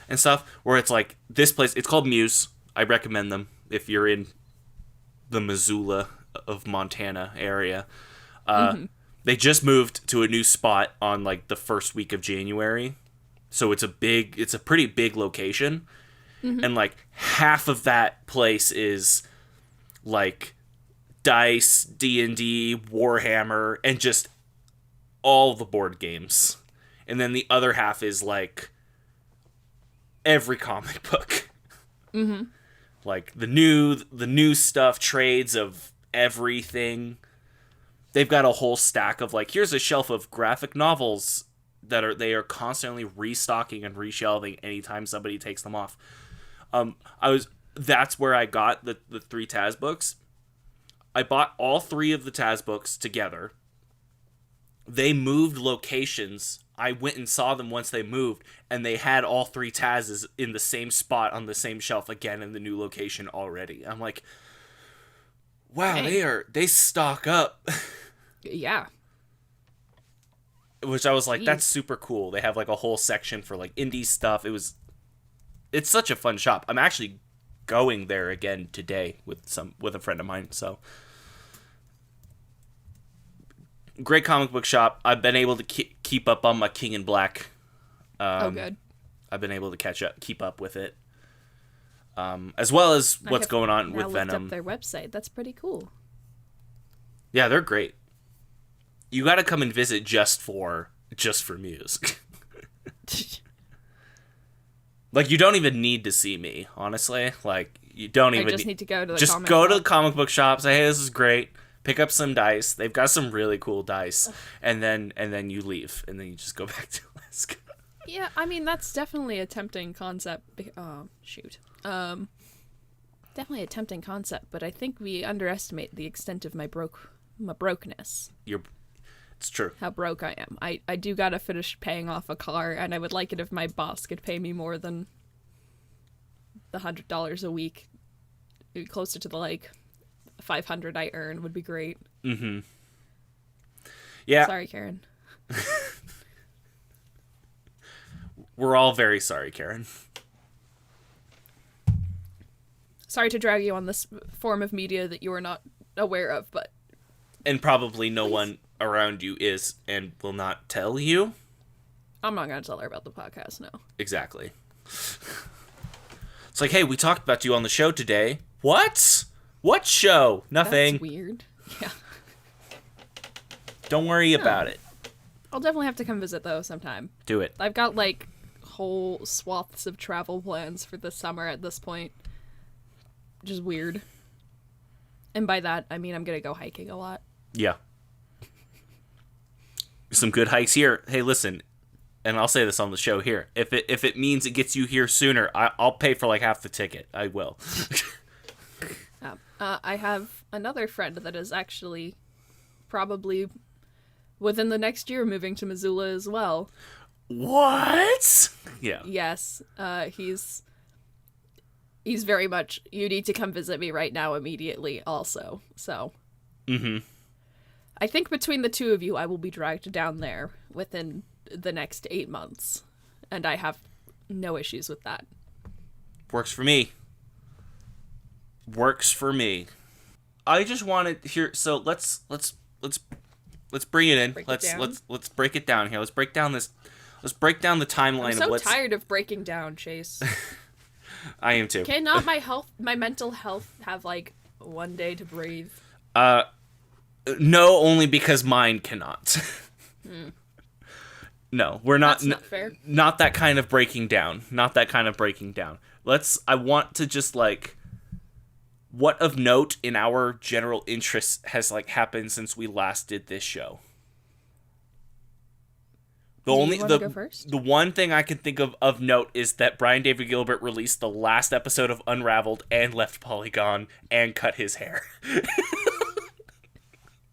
And stuff, where it's like, this place, it's called Muse. I recommend them if you're in the Missoula of Montana area. They just moved to a new spot on like the first week of January. So it's a pretty big location. Mm-hmm. And like half of that place is like Dice, D&D, Warhammer, and just all the board games. And then the other half is like every comic book. Mm-hmm. Like the new stuff, trades of everything. They've got a whole stack of like, here's a shelf of graphic novels they are constantly restocking and reshelving anytime somebody takes them off. That's where I got the 3 Taz books. I bought all 3 of the Taz books together. They moved locations. I went and saw them once they moved, and they had all 3 Tazes in the same spot on the same shelf again in the new location already. I'm like, wow, hey. they stock up. Yeah. Which I was like, that's super cool. They have like a whole section for like indie stuff. It's such a fun shop. I'm actually going there again today with a friend of mine. So great comic book shop. I've been able to keep up on my King in Black. Good. I've been able to keep up with it. As well as what's going on with Venom. I looked up their website. That's pretty cool. Yeah, they're great. You got to come and visit just for Muse. Like, you don't even need to see me, honestly. Like, you don't even... I just need to go to the just comic go shop. to the comic book shop, say, hey, this is great. Pick up some dice. They've got some really cool dice. And then you leave. And then you just go back to Alaska. Yeah, I mean, that's definitely a tempting concept. Definitely a tempting concept, but I think we underestimate the extent of my brokenness. It's true. How broke I am. I do gotta finish paying off a car, and I would like it if my boss could pay me more than the $100 a week. Closer to the like $500 I earn would be great. Mm-hmm. Yeah. Sorry, Karen. We're all very sorry, Karen. Sorry to drag you on this form of media that you are not aware of, but... And probably no one around you is and will not tell you. I'm not going to tell her about the podcast, no. Exactly. It's like, hey, we talked about you on the show today. What? What show? Nothing. That's weird. Yeah. Don't worry about it. I'll definitely have to come visit, though, sometime. Do it. I've got, like, whole swaths of travel plans for the summer at this point. Which is weird. And by that, I mean I'm going to go hiking a lot. Yeah. Some good hikes here. Hey, listen, and I'll say this on the show here. If it means it gets you here sooner, I'll pay for like half the ticket. I will. I have another friend that is actually probably within the next year moving to Missoula as well. What? Yeah. Yes. He's very much, you need to come visit me right now immediately also. So. Mm-hmm. I think between the two of you, I will be dragged down there within the next 8 months. And I have no issues with that. Works for me. Works for me. I just wanted here, so let's bring it in. Let's break it down here. Let's break down the timeline I'm so of what's tired of breaking down, Chase. I am too. Cannot my mental health have like one day to breathe? No, only because mine cannot. No, we're not. That's not fair. Not that kind of breaking down. Not that kind of breaking down. I want to just like, what of note in our general interests has like happened since we last did this show? The one thing I can think of note is that Brian David Gilbert released the last episode of Unraveled and left Polygon and cut his hair.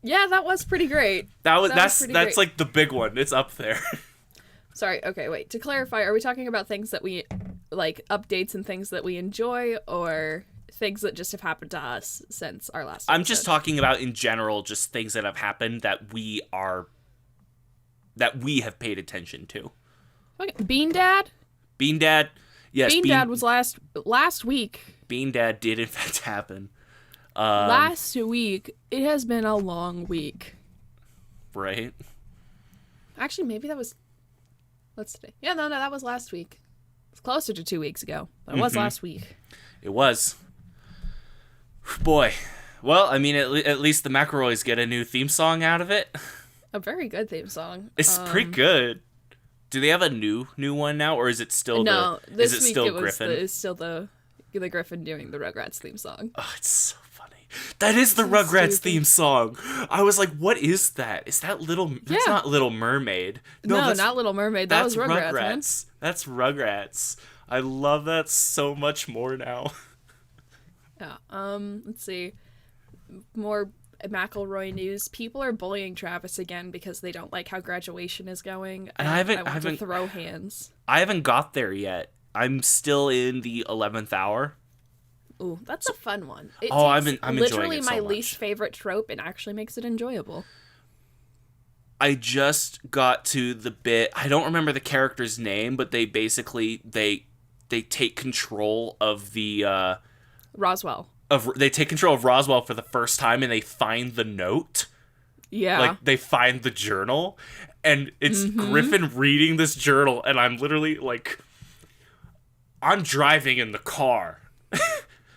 Yeah, that was pretty great. That's like the big one. It's up there. Sorry, okay, wait. To clarify, are we talking about things that we like, updates and things that we enjoy, or things that just have happened to us since our last episode? I'm just talking about in general, just things that have happened that we have paid attention to. Okay. Bean Dad? Bean Dad, yes. Bean Dad was last week. Bean Dad did in fact happen. Last week. It has been a long week. Right? Actually, maybe that was... What's today? Yeah, no, that was last week. It's closer to 2 weeks ago, but it was last week. It was. Boy. Well, I mean, at least the McElroys get a new theme song out of it. A very good theme song. It's pretty good. Do they have a new one now, or is it still this week still Griffin? It's still the Griffin doing the Rugrats theme song. Oh, it's so funny. That is the Rugrats theme song. I was like, what is that? Is that That's not Little Mermaid. No, not Little Mermaid. That was Rugrats. Man. That's Rugrats. I love that so much more now. Yeah. Let's see. More McElroy news. People are bullying Travis again because they don't like how graduation is going. And I want to throw hands. I haven't got there yet. I'm still in the 11th hour. Ooh, that's a fun one. I'm enjoying it so much. Literally my least favorite trope, and actually makes it enjoyable. I just got to the bit. I don't remember the character's name, but they basically they take control of the Roswell. They take control of Roswell for the first time, and they find the note. Yeah. Like, they find the journal, and it's Griffin reading this journal, and I'm literally, like, I'm driving in the car.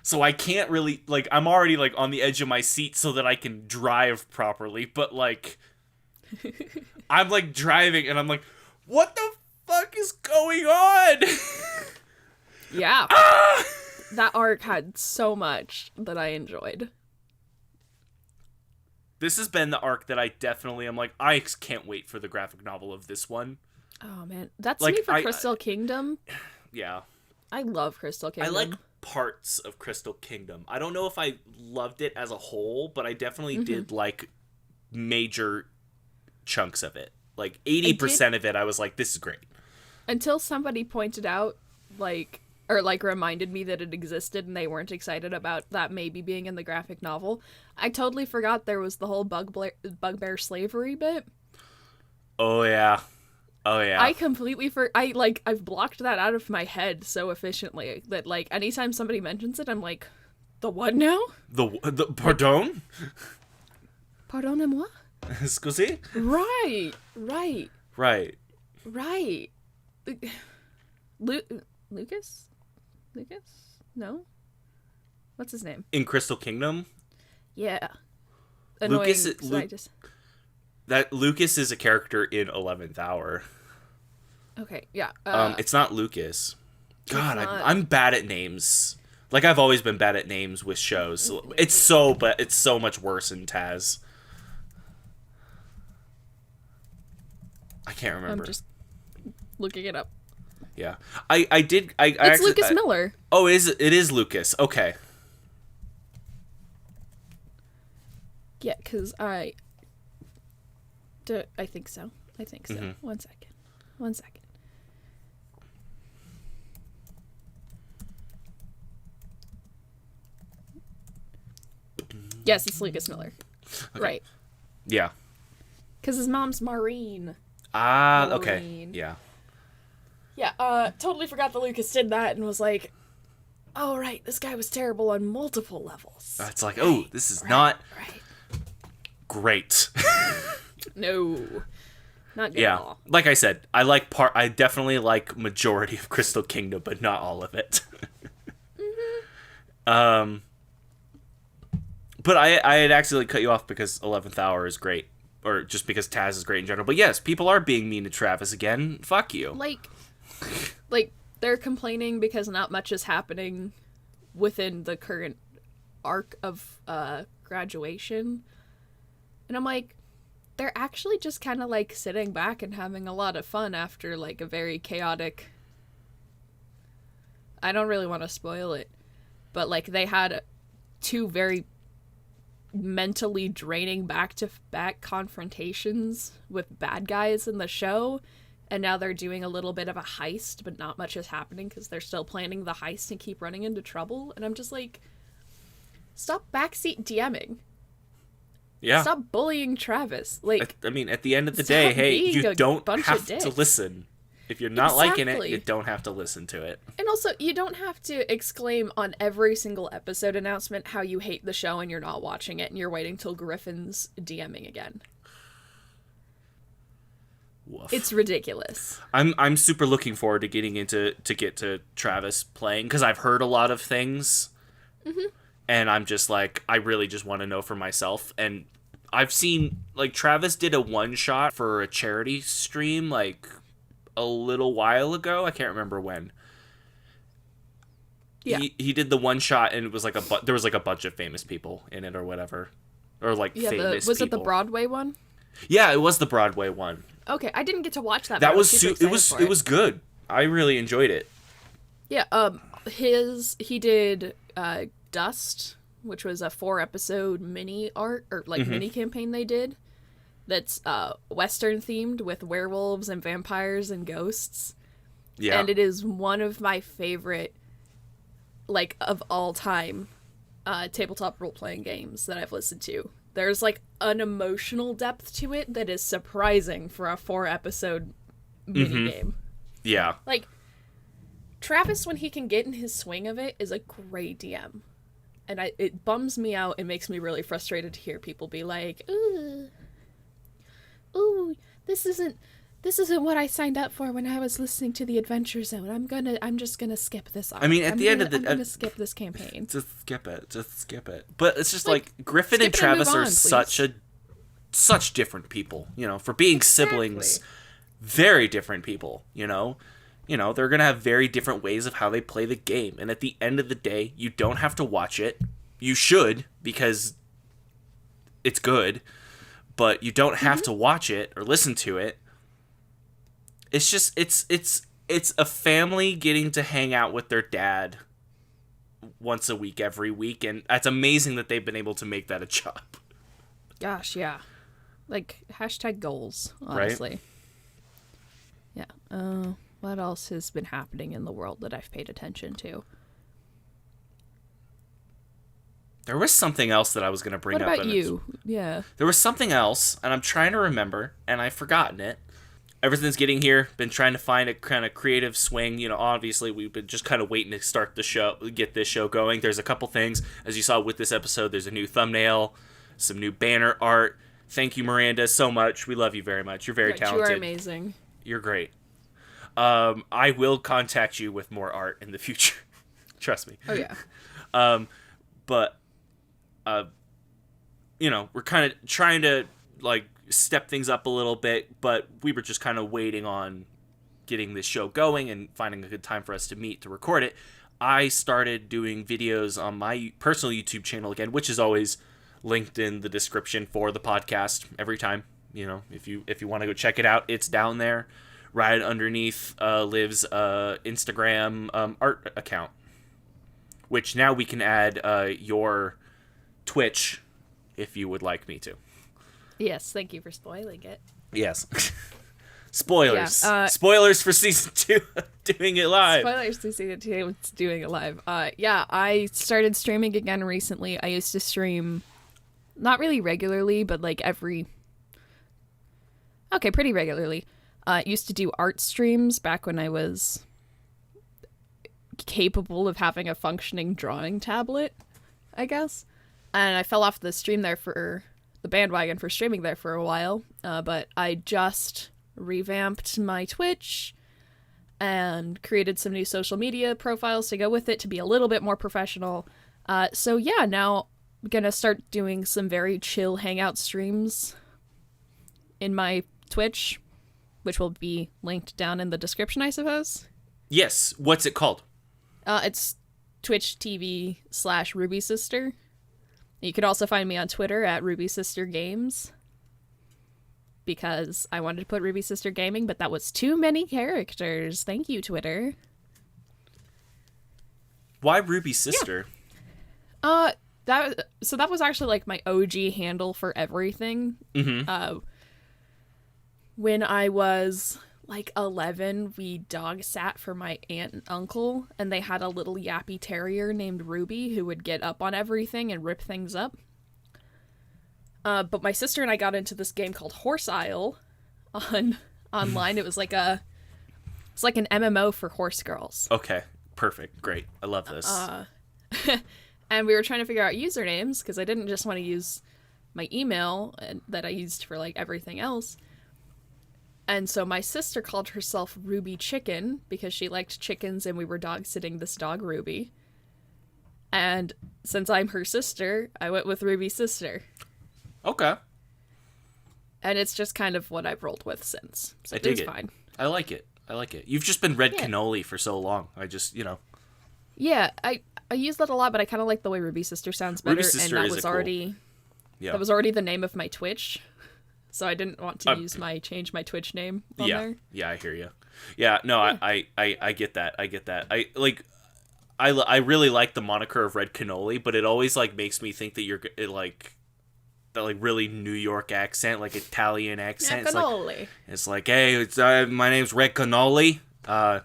So I can't really, like, I'm already, like, on the edge of my seat so that I can drive properly, but, like, I'm, like, driving, and I'm like, what the fuck is going on? Yeah. That arc had so much that I enjoyed. This has been the arc that I definitely am like, I can't wait for the graphic novel of this one. Oh, man. That's like, me for Crystal Kingdom. Yeah. I love Crystal Kingdom. I like parts of Crystal Kingdom. I don't know if I loved it as a whole, but I definitely did like major chunks of it. Like 80% of it, I was like, this is great. Until somebody pointed out, like, or like reminded me that it existed and they weren't excited about that maybe being in the graphic novel. I totally forgot there was the whole bugbear slavery bit. Oh, yeah. Oh yeah. I completely I've blocked that out of my head so efficiently that like anytime somebody mentions it, I'm like, the what now? The pardon? Pardonnez-moi? Scusi? Right. Right. Lucas? No? What's his name? In Crystal Kingdom, Yeah. Annoying. Lucas is a character in 11th Hour. Okay, yeah. It's not Lucas. God, not. I'm bad at names. Like I've always been bad at names with shows. It's so much worse in Taz. I can't remember. I'm just looking it up. Yeah, I did. It's actually, Lucas Miller. Oh, it is Lucas? Okay. Yeah, because I think so. Mm-hmm. One second. Yes, it's Lucas Miller. Okay. Right. Yeah. Because his mom's Maureen. Ah, okay. Yeah. Yeah, totally forgot that Lucas did that and was like, oh, right, this guy was terrible on multiple levels. It's like, oh, this is not great. No. Not good at all. Like I said, I definitely like majority of Crystal Kingdom, but not all of it. Mm-hmm. But I had accidentally cut you off because 11th Hour is great. Or just because Taz is great in general. But yes, people are being mean to Travis again. Fuck you. Like they're complaining because not much is happening within the current arc of graduation. And I'm like, they're actually just kind of like sitting back and having a lot of fun after like a very chaotic... I don't really want to spoil it, but like they had 2 very mentally draining back-to-back confrontations with bad guys in the show, and now they're doing a little bit of a heist, but not much is happening because they're still planning the heist and keep running into trouble. And I'm just like, stop backseat DMing. Yeah. Stop bullying Travis. Like, I mean, at the end of the day, hey, you don't have to listen. If you're not liking it, you don't have to listen to it. And also, you don't have to exclaim on every single episode announcement how you hate the show and you're not watching it and you're waiting till Griffin's DMing again. Woof. It's ridiculous. I'm super looking forward to getting to Travis playing because I've heard a lot of things. Mm-hmm. And I'm just like, I really just want to know for myself. And I've seen, like, Travis did a one-shot for a charity stream, like, a little while ago. I can't remember when. Yeah. He did the one-shot, and it was like there was, like, a bunch of famous people in it or whatever. Or, like, famous people. Was it the Broadway one? Yeah, it was the Broadway one. Okay, I didn't get to watch that. That was it was good. I really enjoyed it. Yeah, he did Dust, which was a 4-episode mini art or like mini campaign they did. That's Western themed with werewolves and vampires and ghosts. Yeah, and it is one of my favorite, like, of all time, tabletop role playing games that I've listened to. There's like an emotional depth to it that is surprising for a 4-episode mini game. Yeah, like Travis, when he can get in his swing of it, is a great DM. And it bums me out and makes me really frustrated to hear people be like, ooh, this isn't what I signed up for when I was listening to the Adventure Zone. I'm just gonna skip this off. I mean, I'm gonna skip this campaign. Just skip it. But it's just like Griffin and Travis are such different people, you know, for being siblings, very different people, you know. You know, they're going to have very different ways of how they play the game. And at the end of the day, you don't have to watch it. You should, because it's good. But you don't have to watch it or listen to it. It's just, it's a family getting to hang out with their dad once a week, every week. And it's amazing that they've been able to make that a job. Gosh, yeah. Like, hashtag goals, honestly. Right? Yeah. What else has been happening in the world that I've paid attention to? There was something else that I was going to bring up. What about you? Yeah. There was something else, and I'm trying to remember, and I've forgotten it. everything's getting here. Been trying to find a kind of creative swing. Obviously we've been just kind of waiting to start the show, get this show going. There's a couple things, as you saw with this episode. There's a new thumbnail, some new banner art. Thank you, Myranda, so much. We love you very much. You're very talented. You are amazing. You're great. I will contact you with more art in the future. Trust me. Oh yeah. But we're kind of trying to like step things up a little bit, but we were just kind of waiting on getting this show going and finding a good time for us to meet to record it. I started doing videos on my personal YouTube channel again, which is always linked in the description for the podcast every time. If you want to go check it out, it's down there. Right underneath Liv's Instagram art account, which now we can add your Twitch if you would like me to. Yes, thank you for spoiling it. Yes. Spoilers. Yeah, Spoilers for season 2 doing it live. Spoilers to season 2 it's doing it live. Yeah, I started streaming again recently. I used to stream not really regularly, but like pretty regularly. Used to do art streams back when I was capable of having a functioning drawing tablet, I guess. And I fell off the bandwagon for streaming there for a while. But I just revamped my Twitch and created some new social media profiles to go with it to be a little bit more professional. So yeah, now I'm gonna start doing some very chill hangout streams in my Twitch, which will be linked down in the description, I suppose. Yes. What's it called? It's Twitch TV/Ruby Sister. You could also find me on Twitter at Ruby Sister Games, because I wanted to put Ruby Sister Gaming, but that was too many characters. Thank you, Twitter. Why Ruby Sister? Yeah. That was actually like my OG handle for everything. Mm-hmm. When I was like 11, we dog sat for my aunt and uncle, and they had a little yappy terrier named Ruby who would get up on everything and rip things up. But my sister and I got into this game called Horse Isle online. It was like an MMO for horse girls. Okay, perfect, great. I love this. And we were trying to figure out usernames because I didn't just want to use my email that I used for like everything else. And so my sister called herself Ruby Chicken because she liked chickens and we were dog sitting this dog Ruby. And since I'm her sister, I went with Ruby Sister. Okay. And it's just kind of what I've rolled with since. So I dig it's it. fine. I like it. You've just been Red Cannoli for so long. I just, Yeah, I use that a lot, but I kind of like the way Ruby Sister sounds better. Ruby Sister and is that was already the name of my Twitch. So I didn't want to change my Twitch name on there. Yeah, I hear you. Yeah, no, yeah. I get that. I really like the moniker of Red Cannoli, but it always like makes me think that you're like that like really New York accent, like Italian accent. Cannoli. It's like, hey, my name's Red Cannoli. I'm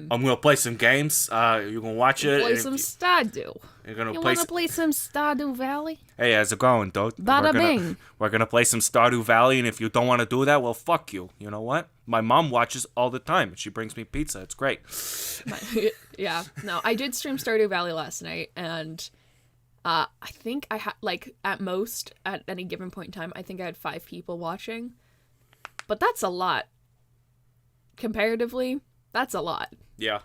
gonna play some games. You're gonna watch it. Play some Stardew. You're gonna You wanna play some Stardew Valley? Hey, how's it going, dude? Bada bing. We're gonna play some Stardew Valley, and if you don't want to do that, well, fuck you. You know what? My mom watches all the time. She brings me pizza. It's great. Yeah. No, I did stream Stardew Valley last night, and I think I had like at most at any given point in time, I think I had 5 people watching, but that's a lot. Comparatively, that's a lot. Yeah.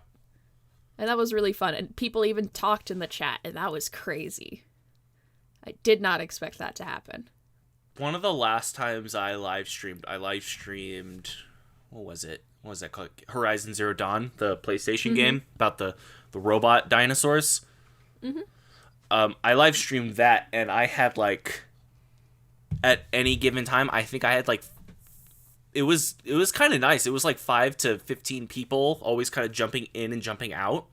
And that was really fun. And people even talked in the chat, and that was crazy. I did not expect that to happen. One of the last times I live streamed, what was it? What was that called? Horizon Zero Dawn, the PlayStation game about the robot dinosaurs. Mm-hmm. I live streamed that, and I had like, at any given time, I think I had like, it was kind of nice. It was like 5 to 15 people, always kind of jumping in and jumping out.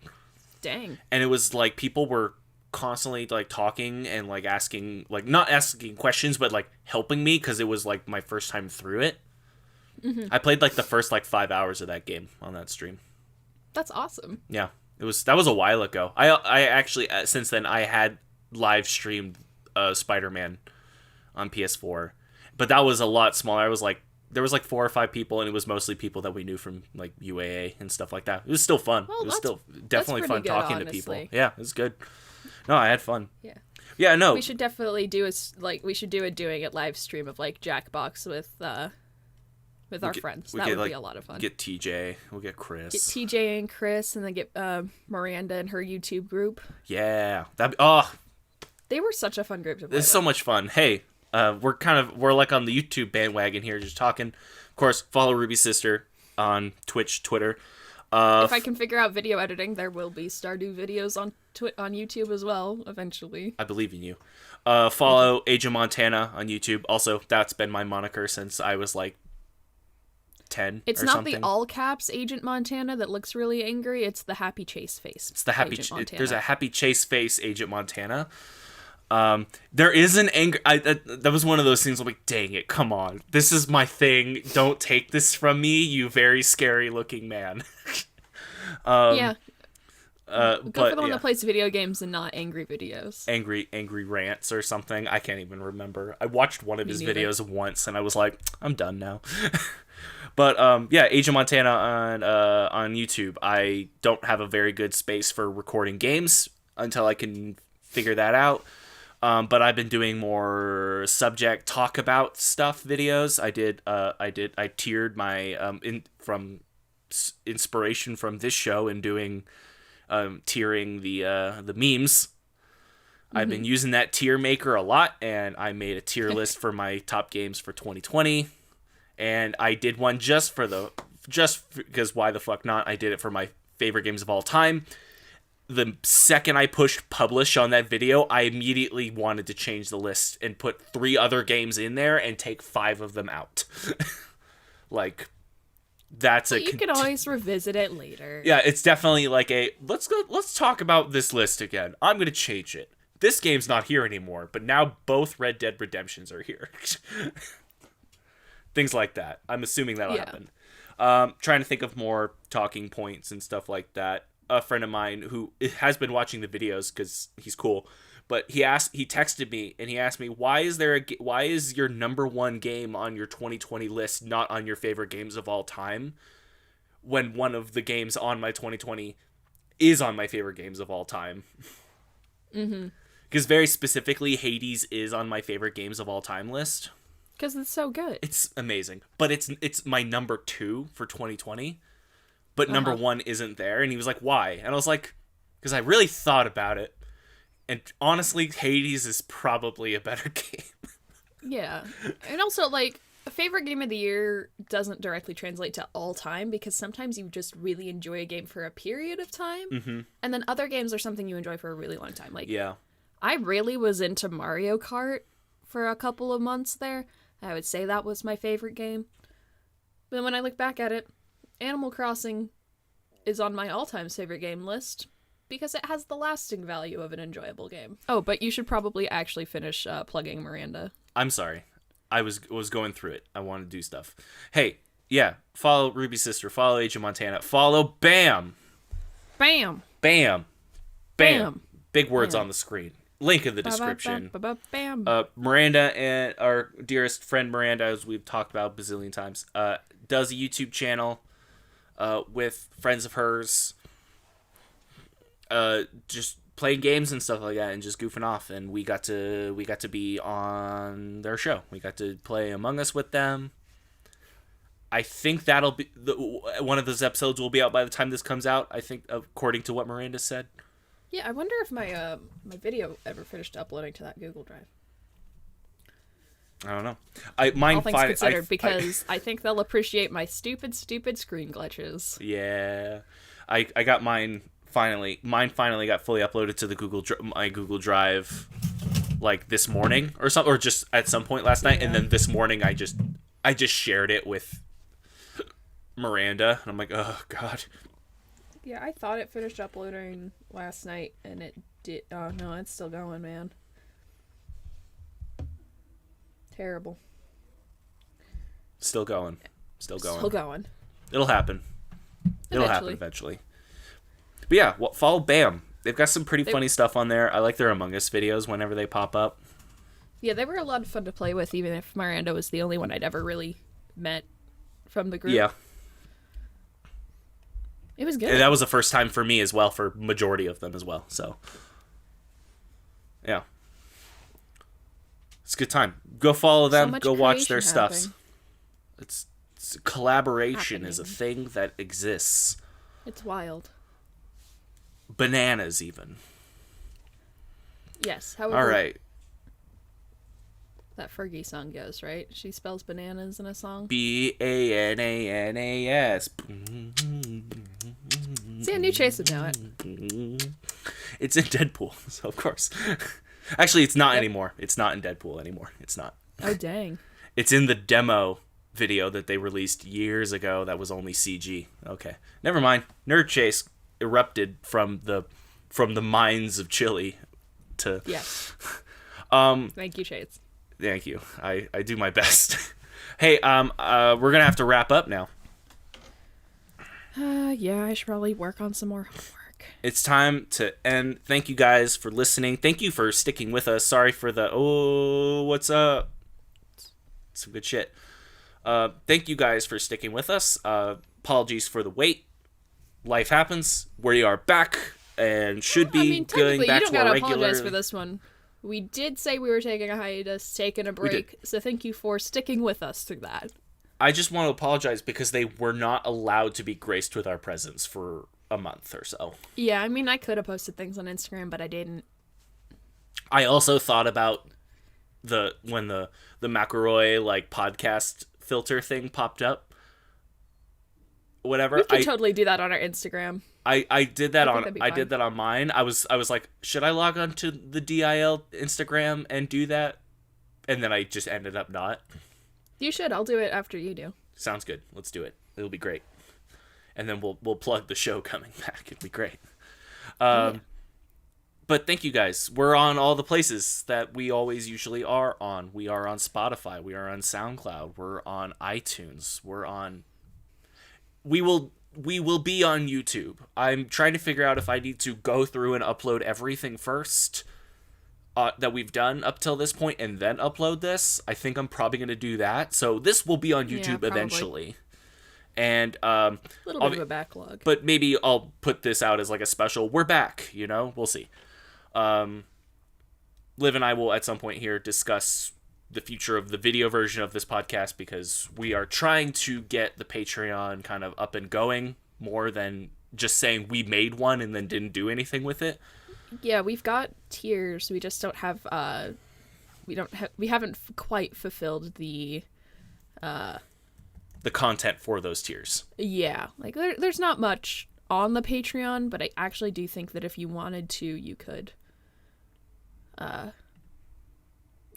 Dang. And it was like people were constantly like talking and like asking, like not asking questions, but like helping me because it was like my first time through it. Mm-hmm. I played like the first like 5 hours of that game on that stream. That's awesome. Yeah, that was a while ago. I actually since then I had live streamed Spider-Man on PS4, but that was a lot smaller. I was like there was like 4 or 5 people, and it was mostly people that we knew from like UAA and stuff like that. It was still fun. Well, it was still definitely fun good, talking honestly. to people. Yeah, it was good. No, I had fun. Yeah. Yeah, no. We should definitely do a doing it live stream of like Jackbox with our friends. That would be a lot of fun. Get TJ, we'll get Chris. Get TJ and Chris, and then get Myranda and her YouTube group. Yeah, They were such a fun group to play it's with. so much fun. Hey, we're like on the YouTube bandwagon here, just talking. Of course, follow Ruby's sister on Twitch, Twitter. If I can figure out video editing, there will be Stardew videos on YouTube as well eventually. I believe in you. Follow Agent Montana on YouTube. Also, that's been my moniker since I was like 10. It's or not something. the all caps Agent Montana that looks really angry. It's the happy chase face. It's the happy. Agent Montana. There's a happy chase face Agent Montana. There is an anger. That was one of those things. I'm like, dang it, come on, this is my thing. Don't take this from me, you very scary looking man. Yeah. Go Go for the one that plays video games and not angry videos. Angry rants or something. I can't even remember. I watched one of his videos once and I was like, I'm done now. But yeah, Agent Montana on YouTube. I don't have a very good space for recording games until I can figure that out. But I've been doing more subject talk about stuff videos. I tiered my from inspiration from this show and doing tiering the memes. I've been using that tier maker a lot, and I made a tier list for my top games for 2020. And I did one just because why the fuck not? I did it for my favorite games of all time. The second I pushed publish on that video, I immediately wanted to change the list and put 3 other games in there and take 5 of them out. Like, that's you can always revisit it later. Yeah, it's definitely like let's talk about this list again. I'm going to change it. This game's not here anymore, but now both Red Dead Redemptions are here. Things like that. I'm assuming that'll happen. Trying to think of more talking points and stuff like that. A friend of mine who has been watching the videos because he's cool, but he texted me and he asked me, why is your number 1 game on your 2020 list not on your favorite games of all time, when one of the games on my 2020 is on my favorite games of all time? Because very specifically, Hades is on my favorite games of all time list. Because it's so good. It's amazing, but it's my number 2 for 2020. But number 1 isn't there. And he was like, why? And I was like, because I really thought about it. And honestly, Hades is probably a better game. Yeah. And also, like, a favorite game of the year doesn't directly translate to all time, because sometimes you just really enjoy a game for a period of time. And then other games are something you enjoy for a really long time. Like, Yeah. I really was into Mario Kart for a couple of months there. I would say that was my favorite game. But then when I look back at it, Animal Crossing is on my all-time favorite game list because it has the lasting value of an enjoyable game. Oh, but you should probably actually finish plugging Myranda. I'm sorry. I was going through it. I want to do stuff. Hey, yeah, follow Ruby's sister, follow Agent Montana, follow BAMM. BAMM. BAMM. BAMM. Big words Bam. on the screen. Link in the description. Bam. Myranda, and our dearest friend Myranda, as we've talked about a bazillion times, does a YouTube channel with friends of hers, just playing games and stuff like that, and just goofing off. And we got to be on their show. We got to play Among Us with them. I think that'll be one of those episodes will be out by the time this comes out. I think, according to what Myranda said. Yeah, I wonder if my my video ever finished uploading to that Google Drive. I don't know. All things considered, because I think they'll appreciate my stupid screen glitches. Yeah, I got mine finally. Mine finally got fully uploaded to the my Google Drive, like this morning or something, or just at some point last night. And then this morning, I just shared it with Myranda, and I'm like, oh god. Yeah, I thought it finished uploading last night, and it did. Oh no, it's still going, man. Terrible. Still going. Still going. It'll happen. It'll happen eventually. But yeah, follow BAMM. They've got some pretty funny stuff on there. I like their Among Us videos whenever they pop up. Yeah, they were a lot of fun to play with, even if Myranda was the only one I'd ever really met from the group. Yeah. It was good. And that was the first time for me as well, for majority of them as well. So, yeah. It's a good time. Go follow them. Go watch their stuff. It's collaboration is a thing that exists. It's wild. Bananas, even. Yes. However, all right. That Fergie song goes, right? She spells bananas in a song. BANANAS. See, I knew Chase would know it. It's in Deadpool, so of course. Actually, it's not anymore. It's not in Deadpool anymore. It's not. Oh, dang. It's in the demo video that they released years ago that was only CG. Okay. Never mind. Nerd Chase erupted from the mines of Chile to... Yes. Thank you, Chase. Thank you. I do my best. Hey, we're going to have to wrap up now. Yeah, I should probably work on some more homework. It's time to end. Thank you guys for listening. Thank you for sticking with us. Sorry for the, what's up? Some good shit. Thank you guys for sticking with us. Apologies for the wait. Life happens. We are back and should be going back to our regular... you don't gotta apologize for this one. We did say we were taking a hiatus, taking a break, so thank you for sticking with us through that. I just want to apologize because they were not allowed to be graced with our presence for a month or so. Yeah, I mean, I could have posted things on Instagram, but I didn't. I also thought about when the McElroy like podcast filter thing popped up. Whatever. We could totally do that on our Instagram. I did that on mine. I was like, should I log on to the DIL Instagram and do that? And then I just ended up not. You should. I'll do it after you do. Sounds good. Let's do it. It'll be great. And then we'll plug the show coming back. It'll be great. But thank you guys. We're on all the places that we always usually are on. We are on Spotify. We are on SoundCloud. We're on iTunes. We will be on YouTube. I'm trying to figure out if I need to go through and upload everything first that we've done up till this point and then upload this. I think I'm probably going to do that. So this will be on YouTube eventually. And a little bit of a backlog. But maybe I'll put this out as like a special. We're back, we'll see. Liv and I will at some point here discuss the future of the video version of this podcast because we are trying to get the Patreon kind of up and going more than just saying we made one and then didn't do anything with it. Yeah, we've got tiers. We just don't have we haven't quite fulfilled the content for those tiers. Yeah, like there's not much on the Patreon, but I actually do think that if you wanted to, you could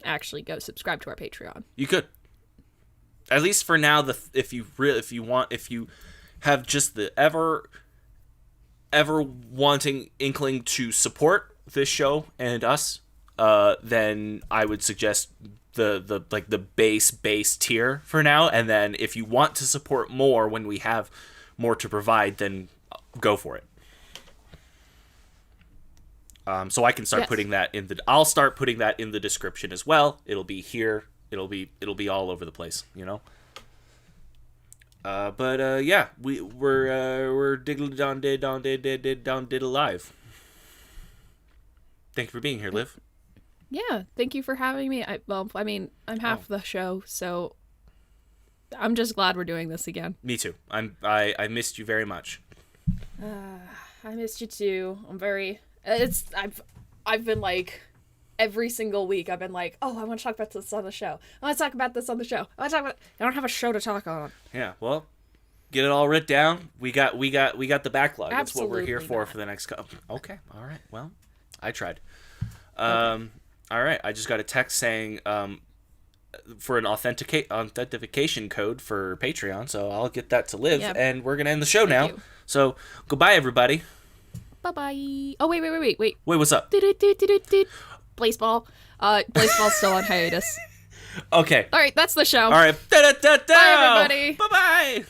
actually go subscribe to our Patreon. You could. At least for now, if you have just the ever wanting inkling to support this show and us, then I would suggest the base tier for now, and then if you want to support more when we have more to provide, then go for it. So I can start putting that I'll start putting that in the description as well. It'll be here. It'll be all over the place, But yeah, we're diddly down did alive. Thank you for being here, Liv. Yeah, thank you for having me. I'm half the show, so I'm just glad we're doing this again. Me too. I missed you very much. I missed you too. I've been like every single week I've been like, oh, I want to talk about this on the show. I want to talk about this on the show. I don't have a show to talk on. Yeah, well, get it all written down. We got the backlog. Absolutely. That's what we're here for the next couple. Okay, all right. Well, I tried. Okay. All right. I just got a text saying for an authentication code for Patreon, so I'll get that to Liv, and we're gonna end the show now. So goodbye, everybody. Bye-bye. Oh, wait. Wait, what's up? Baseball. Baseball's still on hiatus. Okay. All right, that's the show. All right. Bye, everybody. Bye-bye.